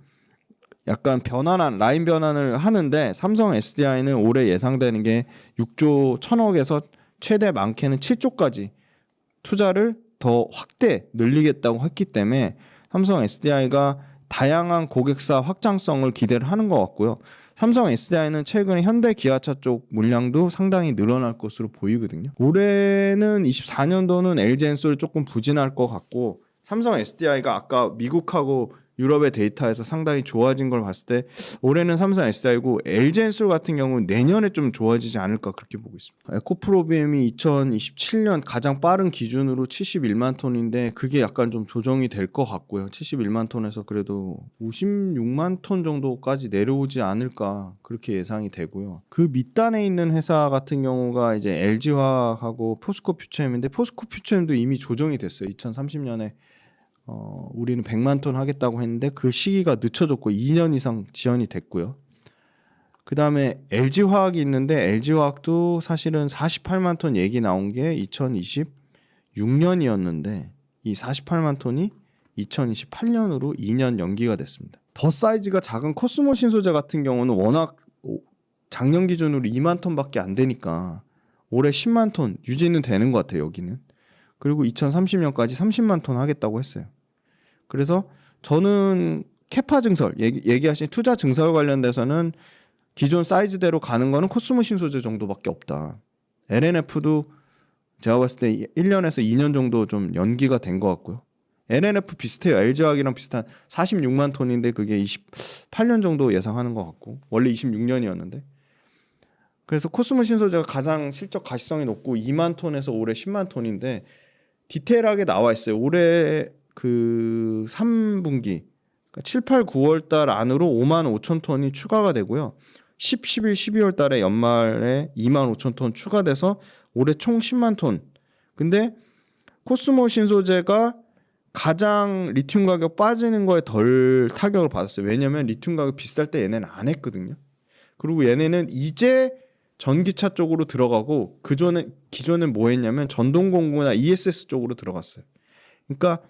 약간 변환한 라인 변환을 하는데 삼성 SDI는 올해 예상되는 게 6조 1,000억에서 최대 많게는 7조까지 투자를 더 확대 늘리겠다고 했기 때문에 삼성 SDI가 다양한 고객사 확장성을 기대를 하는 것 같고요. 삼성 SDI는 최근에 현대 기아차 쪽 물량도 상당히 늘어날 것으로 보이거든요. 올해는 24년도는 LG 엔솔이 조금 부진할 것 같고 삼성 SDI가 아까 미국하고 유럽의 데이터에서 상당히 좋아진 걸 봤을 때 올해는 삼성 SDI고 LG 엔솔 같은 경우는 내년에 좀 좋아지지 않을까 그렇게 보고 있습니다. 에코프로비엠이 2027년 가장 빠른 기준으로 71만 톤인데 그게 약간 좀 조정이 될 것 같고요. 71만 톤에서 그래도 56만 톤 정도까지 내려오지 않을까 그렇게 예상이 되고요. 그 밑단에 있는 회사 같은 경우가 이제 LG화학하고 포스코 퓨처엠인데 포스코 퓨처엠도 이미 조정이 됐어요. 2030년에 우리는 100만 톤 하겠다고 했는데 그 시기가 늦춰졌고 2년 이상 지연이 됐고요. 그 다음에 LG화학이 있는데 LG화학도 사실은 48만 톤 얘기 나온 게 2026년이었는데 이 48만 톤이 2028년으로 2년 연기가 됐습니다. 더 사이즈가 작은 코스모 신소재 같은 경우는 워낙 작년 기준으로 2만 톤밖에 안 되니까 올해 10만 톤 유지는 되는 것 같아요. 여기는. 그리고 2030년까지 30만 톤 하겠다고 했어요. 그래서 저는 캐파 증설 얘기하신 투자 증설 관련돼서는 기존 사이즈대로 가는 거는 코스모 신소재 정도밖에 없다. LNF도 제가 봤을 때 1년에서 2년 정도 좀 연기가 된 것 같고요. LNF 비슷해요. LG화학이랑 비슷한 46만 톤인데 그게 28년 정도 예상하는 것 같고 원래 26년이었는데 그래서 코스모 신소재가 가장 실적 가시성이 높고 2만 톤에서 올해 10만 톤인데 디테일하게 나와 있어요. 올해 그 3분기 그러니까 7, 8, 9월 달 안으로 5만 5천 톤이 추가가 되고요. 10, 11, 12월 달에 연말에 2만 5천 톤 추가돼서 올해 총 10만 톤. 근데 코스모 신소재가 가장 리튬 가격 빠지는 거에 덜 타격을 받았어요. 왜냐하면 리튬 가격 비쌀 때 얘네는 안 했거든요. 그리고 얘네는 이제 전기차 쪽으로 들어가고 기존엔 뭐 했냐면 전동공구나 ESS 쪽으로 들어갔어요. 그러니까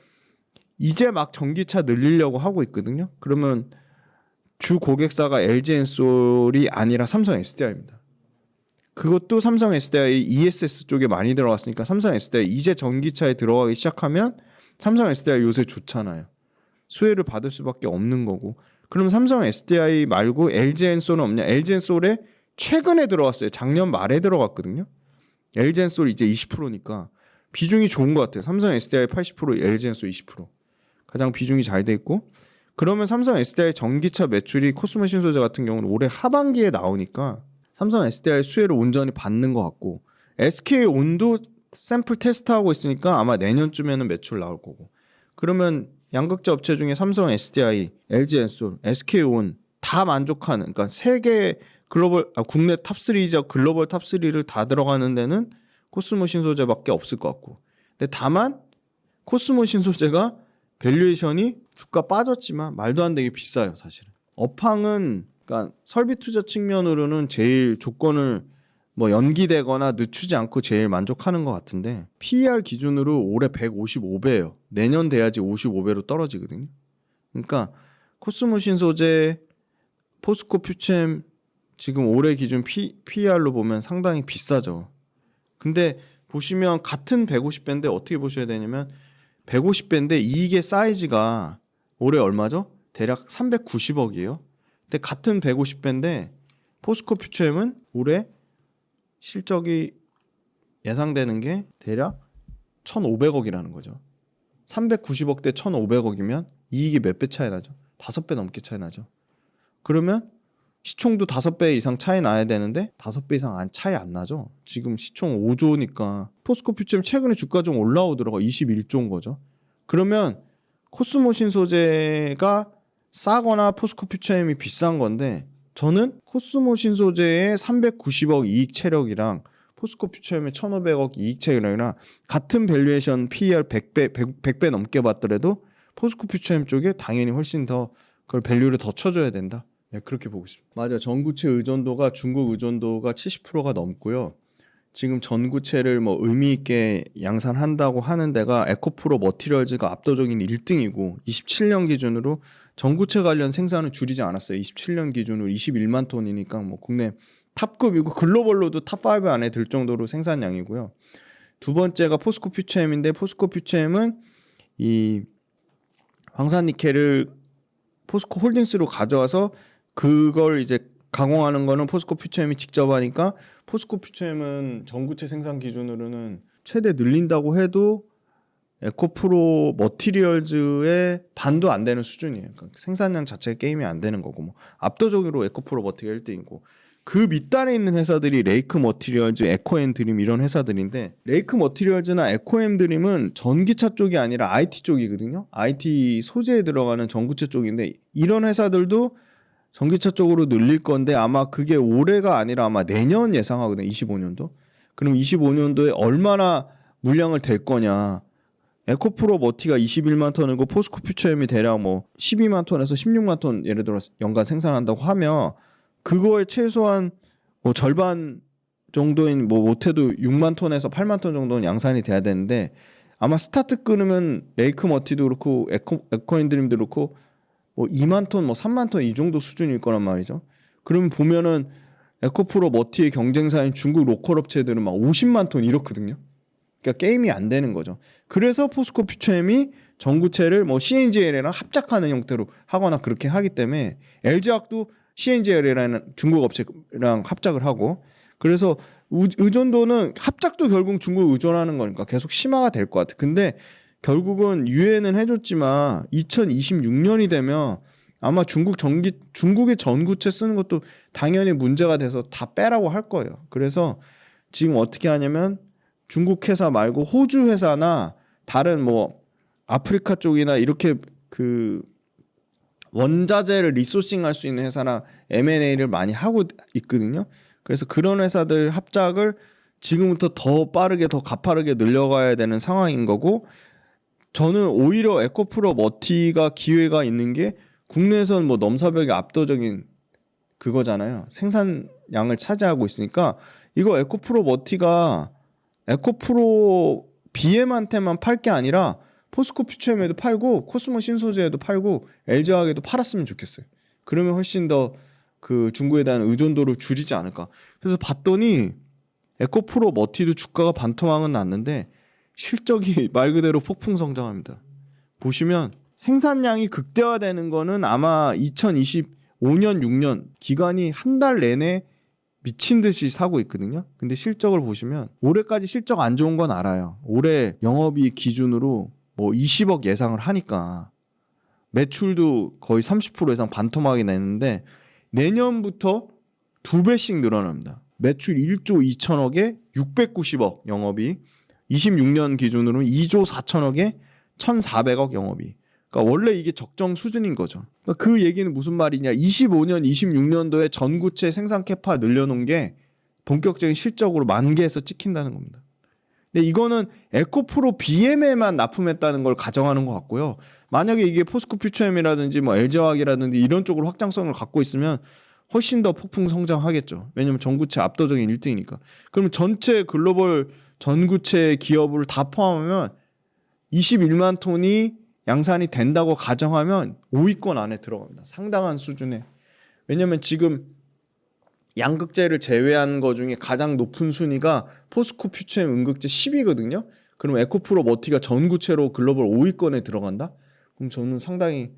이제 막 전기차 늘리려고 하고 있거든요. 그러면 주 고객사가 LG 엔솔이 아니라 삼성 SDI입니다. 그것도 삼성 SDI ESS 쪽에 많이 들어갔으니까 삼성 SDI 이제 전기차에 들어가기 시작하면 삼성 SDI 요새 좋잖아요. 수혜를 받을 수밖에 없는 거고. 그럼 삼성 SDI 말고 LG 엔솔은 없냐? LG 엔솔에 최근에 들어갔어요. 작년 말에 들어갔거든요. LG 엔솔 이제 20%니까 비중이 좋은 것 같아요. 삼성 SDI 80%, LG 엔솔 20%. 가장 비중이 잘 돼 있고. 그러면 삼성 SDI 전기차 매출이 코스모 신소재 같은 경우는 올해 하반기에 나오니까 삼성 SDI 수혜를 온전히 받는 것 같고 SK온도 샘플 테스트하고 있으니까 아마 내년쯤에는 매출 나올 거고. 그러면 양극재 업체 중에 삼성 SDI, LG 엔솔, SK온 다 만족하는 그러니까 세계 국내 탑3죠. 글로벌 탑3를 다 들어가는 데는 코스모 신소재밖에 없을 것 같고. 근데 다만 코스모 신소재가 밸류에이션이 주가 빠졌지만 말도 안 되게 비싸요, 사실은. 업황은 그러니까 설비 투자 측면으로는 제일 조건을 뭐 연기되거나 늦추지 않고 제일 만족하는 것 같은데 PER 기준으로 올해 155배예요. 내년 돼야지 55배로 떨어지거든요. 그러니까 코스모 신소재, 포스코 퓨챔 지금 올해 기준 PER로 보면 상당히 비싸죠. 근데 보시면 같은 150배인데 어떻게 보셔야 되냐면 150배인데 이익의 사이즈가 올해 얼마죠? 대략 390억이에요. 근데 같은 150배인데 포스코 퓨처엠은 올해 실적이 예상되는 게 대략 1,500억이라는 거죠. 390억 대 1,500억이면 이익이 몇 배 차이 나죠? 5배 넘게 차이 나죠. 그러면 시총도 5배 이상 차이 나야 되는데 5배 이상 차이 안 나죠. 지금 시총 5조니까 포스코 퓨처엠 최근에 주가 좀 올라오더라고 21조인 거죠. 그러면 코스모 신소재가 싸거나 포스코 퓨처엠이 비싼 건데 저는 코스모 신소재의 390억 이익 체력이랑 포스코 퓨처엠의 1,500억 이익 체력이랑 같은 밸류에이션 PER 100배 넘게 봤더라도 포스코 퓨처엠 쪽에 당연히 훨씬 더 그걸 밸류를 더 쳐줘야 된다. 네, 그렇게 보고 있습니다. 맞아요. 전구체 의존도가 중국 의존도가 70%가 넘고요. 지금 전구체를 뭐 의미 있게 양산한다고 하는 데가 에코프로 머티리얼즈가 압도적인 1등이고 27년 기준으로 전구체 관련 생산은 줄이지 않았어요. 27년 기준으로 21만 톤이니까 뭐 국내 탑급이고 글로벌로도 탑5 안에 들 정도로 생산량이고요. 두 번째가 포스코 퓨처엠인데 포스코 퓨처엠은 이 황산니켈을 포스코 홀딩스로 가져와서 그걸 이제 가공하는 거는 포스코 퓨처엠이 직접 하니까 포스코 퓨처엠은 전구체 생산 기준으로는 최대 늘린다고 해도 에코프로 머티리얼즈의 반도 안 되는 수준이에요. 그러니까 생산량 자체가 게임이 안 되는 거고 뭐 압도적으로 에코프로 머티리얼 1등이고 그 밑단에 있는 회사들이 레이크 머티리얼즈, 에코엠 드림 이런 회사들인데 레이크 머티리얼즈나 에코엠 드림은 전기차 쪽이 아니라 IT 쪽이거든요. IT 소재에 들어가는 전구체 쪽인데 이런 회사들도 전기차 쪽으로 늘릴 건데 아마 그게 올해가 아니라 아마 내년 예상하거든요. 25년도. 그럼 25년도에 얼마나 물량을 댈 거냐. 에코프로 머티가 21만 톤이고 포스코 퓨처엠이 대략 뭐 12만 톤에서 16만 톤 예를 들어 연간 생산한다고 하면 그거의 최소한 뭐 절반 정도인 뭐 못해도 6만 톤에서 8만 톤 정도는 양산이 돼야 되는데 아마 스타트 끊으면 레이크 머티도 그렇고 에코인드림도 그렇고 뭐 2만 톤, 뭐 3만 톤 이 정도 수준일 거란 말이죠. 그러면 보면은 에코프로 머티의 경쟁사인 중국 로컬 업체들은 막 50만 톤 이렇거든요. 그러니까 게임이 안 되는 거죠. 그래서 포스코 퓨처엠이 전구체를 뭐 CNGL이랑 합작하는 형태로 하거나 그렇게 하기 때문에 LG화학도 CNGL이라는 중국 업체랑 합작을 하고 그래서 의존도는 합작도 결국 중국 의존하는 거니까 계속 심화가 될 것 같아. 근데 결국은 유예는 해줬지만 2026년이 되면 아마 중국의 전구체 쓰는 것도 당연히 문제가 돼서 다 빼라고 할 거예요. 그래서 지금 어떻게 하냐면 중국 회사 말고 호주 회사나 다른 뭐 아프리카 쪽이나 이렇게 그 원자재를 리소싱할 수 있는 회사나 M&A를 많이 하고 있거든요. 그래서 그런 회사들 합작을 지금부터 더 빠르게 더 가파르게 늘려가야 되는 상황인 거고 저는 오히려 에코프로 머티가 기회가 있는 게 국내에서는 뭐 넘사벽이 압도적인 그거잖아요. 생산량을 차지하고 있으니까 이거 에코프로 머티가 에코프로 BM한테만 팔 게 아니라 포스코 퓨처엠에도 팔고 코스모 신소재에도 팔고 LG화학에도 팔았으면 좋겠어요. 그러면 훨씬 더 그 중국에 대한 의존도를 줄이지 않을까. 그래서 봤더니 에코프로 머티도 주가가 반토막은 났는데 실적이 말 그대로 폭풍 성장합니다. 보시면 생산량이 극대화되는 거는 아마 2025년 6년 기간이 한 달 내내 미친 듯이 사고 있거든요. 근데 실적을 보시면 올해까지 실적 안 좋은 건 알아요. 올해 영업이익 기준으로 뭐 20억 예상을 하니까 매출도 거의 30% 이상 반토막이 내는데 내년부터 2배씩 늘어납니다. 매출 1조 2천억에 690억 영업이익, 26년 기준으로는 2조 4천억에 1,400억 영업이익. 그러니까 원래 이게 적정 수준인 거죠. 그러니까 그 얘기는 무슨 말이냐? 25년, 26년도에 전구체 생산 캐파 늘려놓은 게 본격적인 실적으로 만개에서 찍힌다는 겁니다. 근데 이거는 에코프로 BM에만 납품했다는 걸 가정하는 것 같고요. 만약에 이게 포스코 퓨처엠이라든지 뭐 LG화학이라든지 이런 쪽으로 확장성을 갖고 있으면 훨씬 더 폭풍 성장하겠죠. 왜냐하면 전구체 압도적인 1등이니까. 그러면 전체 글로벌 전구체 기업을 다 포함하면 21만 톤이 양산이 된다고 가정하면 5위권 안에 들어갑니다. 상당한 수준에. 왜냐하면 지금 양극재를 제외한 거 중에 가장 높은 순위가 포스코 퓨처엠 음극재 10위거든요. 그럼 에코프로 머티가 전구체로 글로벌 5위권에 들어간다? 그럼 저는 상당히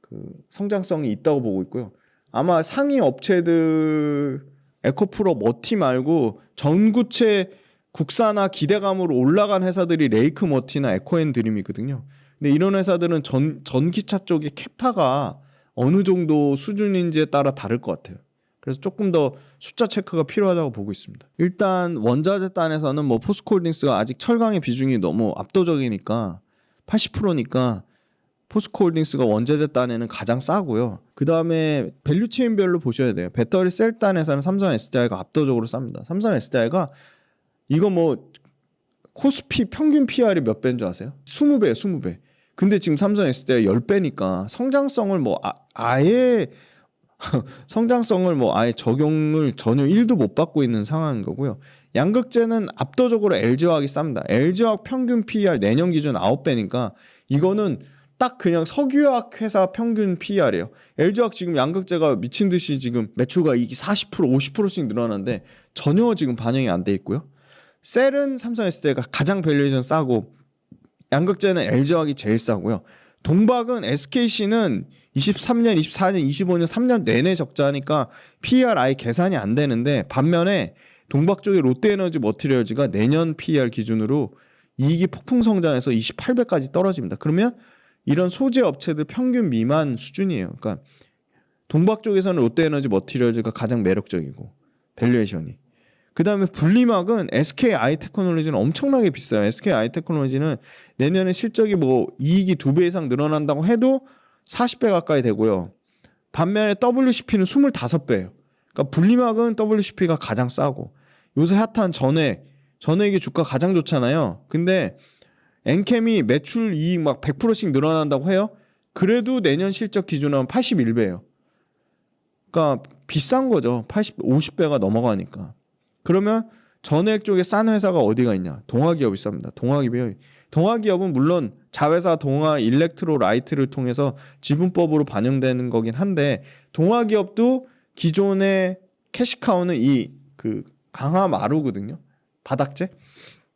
그 성장성이 있다고 보고 있고요. 아마 상위 업체들 에코프로 머티 말고 전구체 국산화 기대감으로 올라간 회사들이 레이크 머티나 에코앤드림이거든요. 근데 이런 회사들은 전기차 쪽의 캐파가 어느 정도 수준인지에 따라 다를 것 같아요. 그래서 조금 더 숫자 체크가 필요하다고 보고 있습니다. 일단 원자재 단에서는 뭐 포스코홀딩스가 아직 철강의 비중이 너무 압도적이니까 80%니까 포스코홀딩스가 원자재 단에는 가장 싸고요. 그 다음에 밸류체인별로 보셔야 돼요. 배터리 셀 단에서는 삼성 SDI가 압도적으로 쌉니다. 삼성 SDI가 이거 뭐 코스피 평균 PR이 몇 배인 줄 아세요? 20배예요, 20배. 근데 지금 삼성 SDI 10배니까 성장성을 뭐 아예 성장성을 뭐 아예 적용을 전혀 1도 못 받고 있는 상황인 거고요. 양극재는 압도적으로 LG화학이 쌉니다. LG화학 평균 PER 내년 기준 9배니까 이거는 딱 그냥 석유화학 회사 평균 PER이에요. LG화학 지금 양극재가 미친 듯이 지금 매출과 이익이 40% 50%씩 늘어나는데 전혀 지금 반영이 안 돼 있고요. 셀은 삼성 SDI가 가장 밸류에이션 싸고 양극재는 LG화학이 제일 싸고요. 동박은 SKC는 23년, 24년, 25년 3년 내내 적자니까 PER 아예 계산이 안 되는데 반면에 동박 쪽의 롯데에너지 머티리얼즈가 내년 PER 기준으로 이익이 폭풍 성장해서 28배까지 떨어집니다. 그러면 이런 소재 업체들 평균 미만 수준이에요. 그러니까 동박 쪽에서는 롯데에너지 머티리얼즈가 가장 매력적이고 밸류에이션이. 그 다음에 분리막은 SK 아이테크놀로지는 엄청나게 비싸요. SK 아이테크놀로지는 내년에 실적이 뭐 이익이 2배 이상 늘어난다고 해도 40배 가까이 되고요. 반면에 WCP는 25배예요. 그러니까 분리막은 WCP가 가장 싸고 요새 핫한 전액이 주가 가장 좋잖아요. 근데 엔캠이 매출 이익 막 100%씩 늘어난다고 해요. 그래도 내년 실적 기준으로 81배예요. 그러니까 비싼 거죠. 50배가 넘어가니까. 그러면 전액 쪽에 싼 회사가 어디가 있냐? 동아기업이 쌉니다. 동아기업은 물론 자회사 동아 일렉트로라이트를 통해서 지분법으로 반영되는 거긴 한데 동아기업도 기존의 캐시카우는 이 그 강화마루거든요. 바닥재.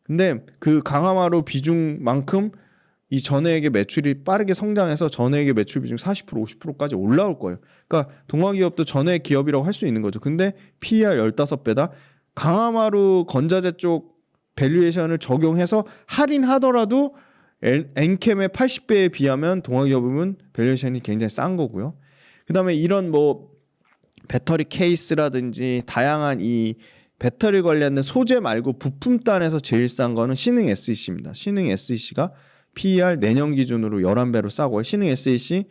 근데 그 강화마루 비중만큼 이 전액의 매출이 빠르게 성장해서 전액의 매출 비중 40% 50%까지 올라올 거예요. 그러니까 동아기업도 전액 기업이라고 할 수 있는 거죠. 근데 PER 15배다. 강화마루 건자재 쪽 밸류에이션을 적용해서 할인하더라도 엔캠의 80배에 비하면 동아기업은 밸류에이션이 굉장히 싼 거고요. 그다음에 이런 뭐 배터리 케이스라든지 다양한 이 배터리 관련된 소재 말고 부품단에서 제일 싼 거는 신흥 SEC입니다. 신흥 SEC가 PER 내년 기준으로 11배로 싸고요. 신흥 SEC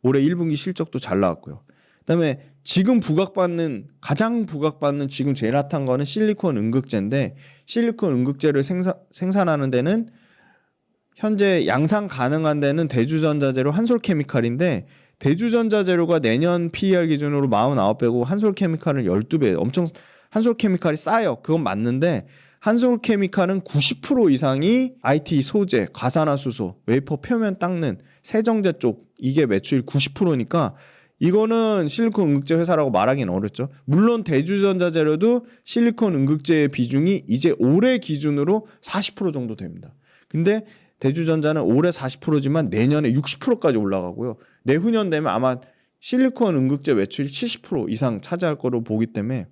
올해 1분기 실적도 잘 나왔고요. 그다음에 지금 가장 부각받는 지금 제일 핫한 거는 실리콘 음극재인데 실리콘 음극재를 생산하는 데는 현재 양산 가능한 데는 대주전자재료 한솔케미칼인데 대주전자재료가 내년 PER 기준으로 49배고 한솔케미칼은 12배. 엄청 한솔케미칼이 싸요. 그건 맞는데 한솔케미칼은 90% 이상이 IT 소재, 가산화수소, 웨이퍼 표면 닦는 세정제 쪽 이게 매출 90%니까 이거는 실리콘 응급제 회사라고 말하기는 어렵죠. 물론 대주전자재료도 실리콘 응급제의 비중이 이제 올해 기준으로 40% 정도 됩니다. 근데 대주전자는 올해 40%지만 내년에 60%까지 올라가고요. 내후년 되면 아마 실리콘 응급제 매출이 70% 이상 차지할 거로 보기 때문에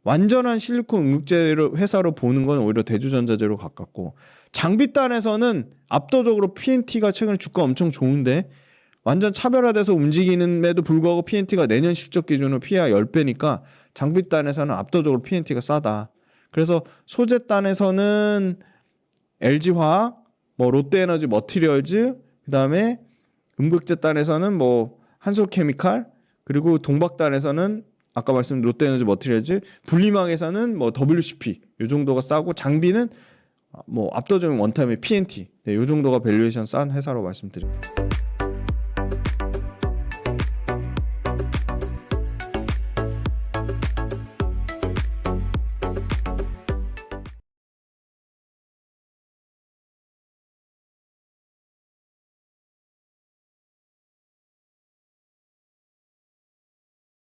완전한 실리콘 응급제 회사로 보는 건 오히려 대주전자재로 가깝고, 장비단에서는 압도적으로 PNT가 최근에 주가 엄청 좋은데 완전 차별화돼서 움직이는데도 불구하고 PNT가 내년 실적 기준으로 PER 10배니까 장비단에서는 압도적으로 PNT가 싸다. 그래서 소재단에서는 LG화학, 뭐 롯데에너지 머티리얼즈, 그다음에 음극재단에서는 뭐 한솔케미칼, 그리고 동박단에서는 아까 말씀드린 롯데에너지 머티리얼즈, 분리막에서는 뭐 WCP 요 정도가 싸고, 장비는 뭐 압도적인 원타임의 PNT 요 정도가 밸류에이션 싼 회사로 말씀드립니다.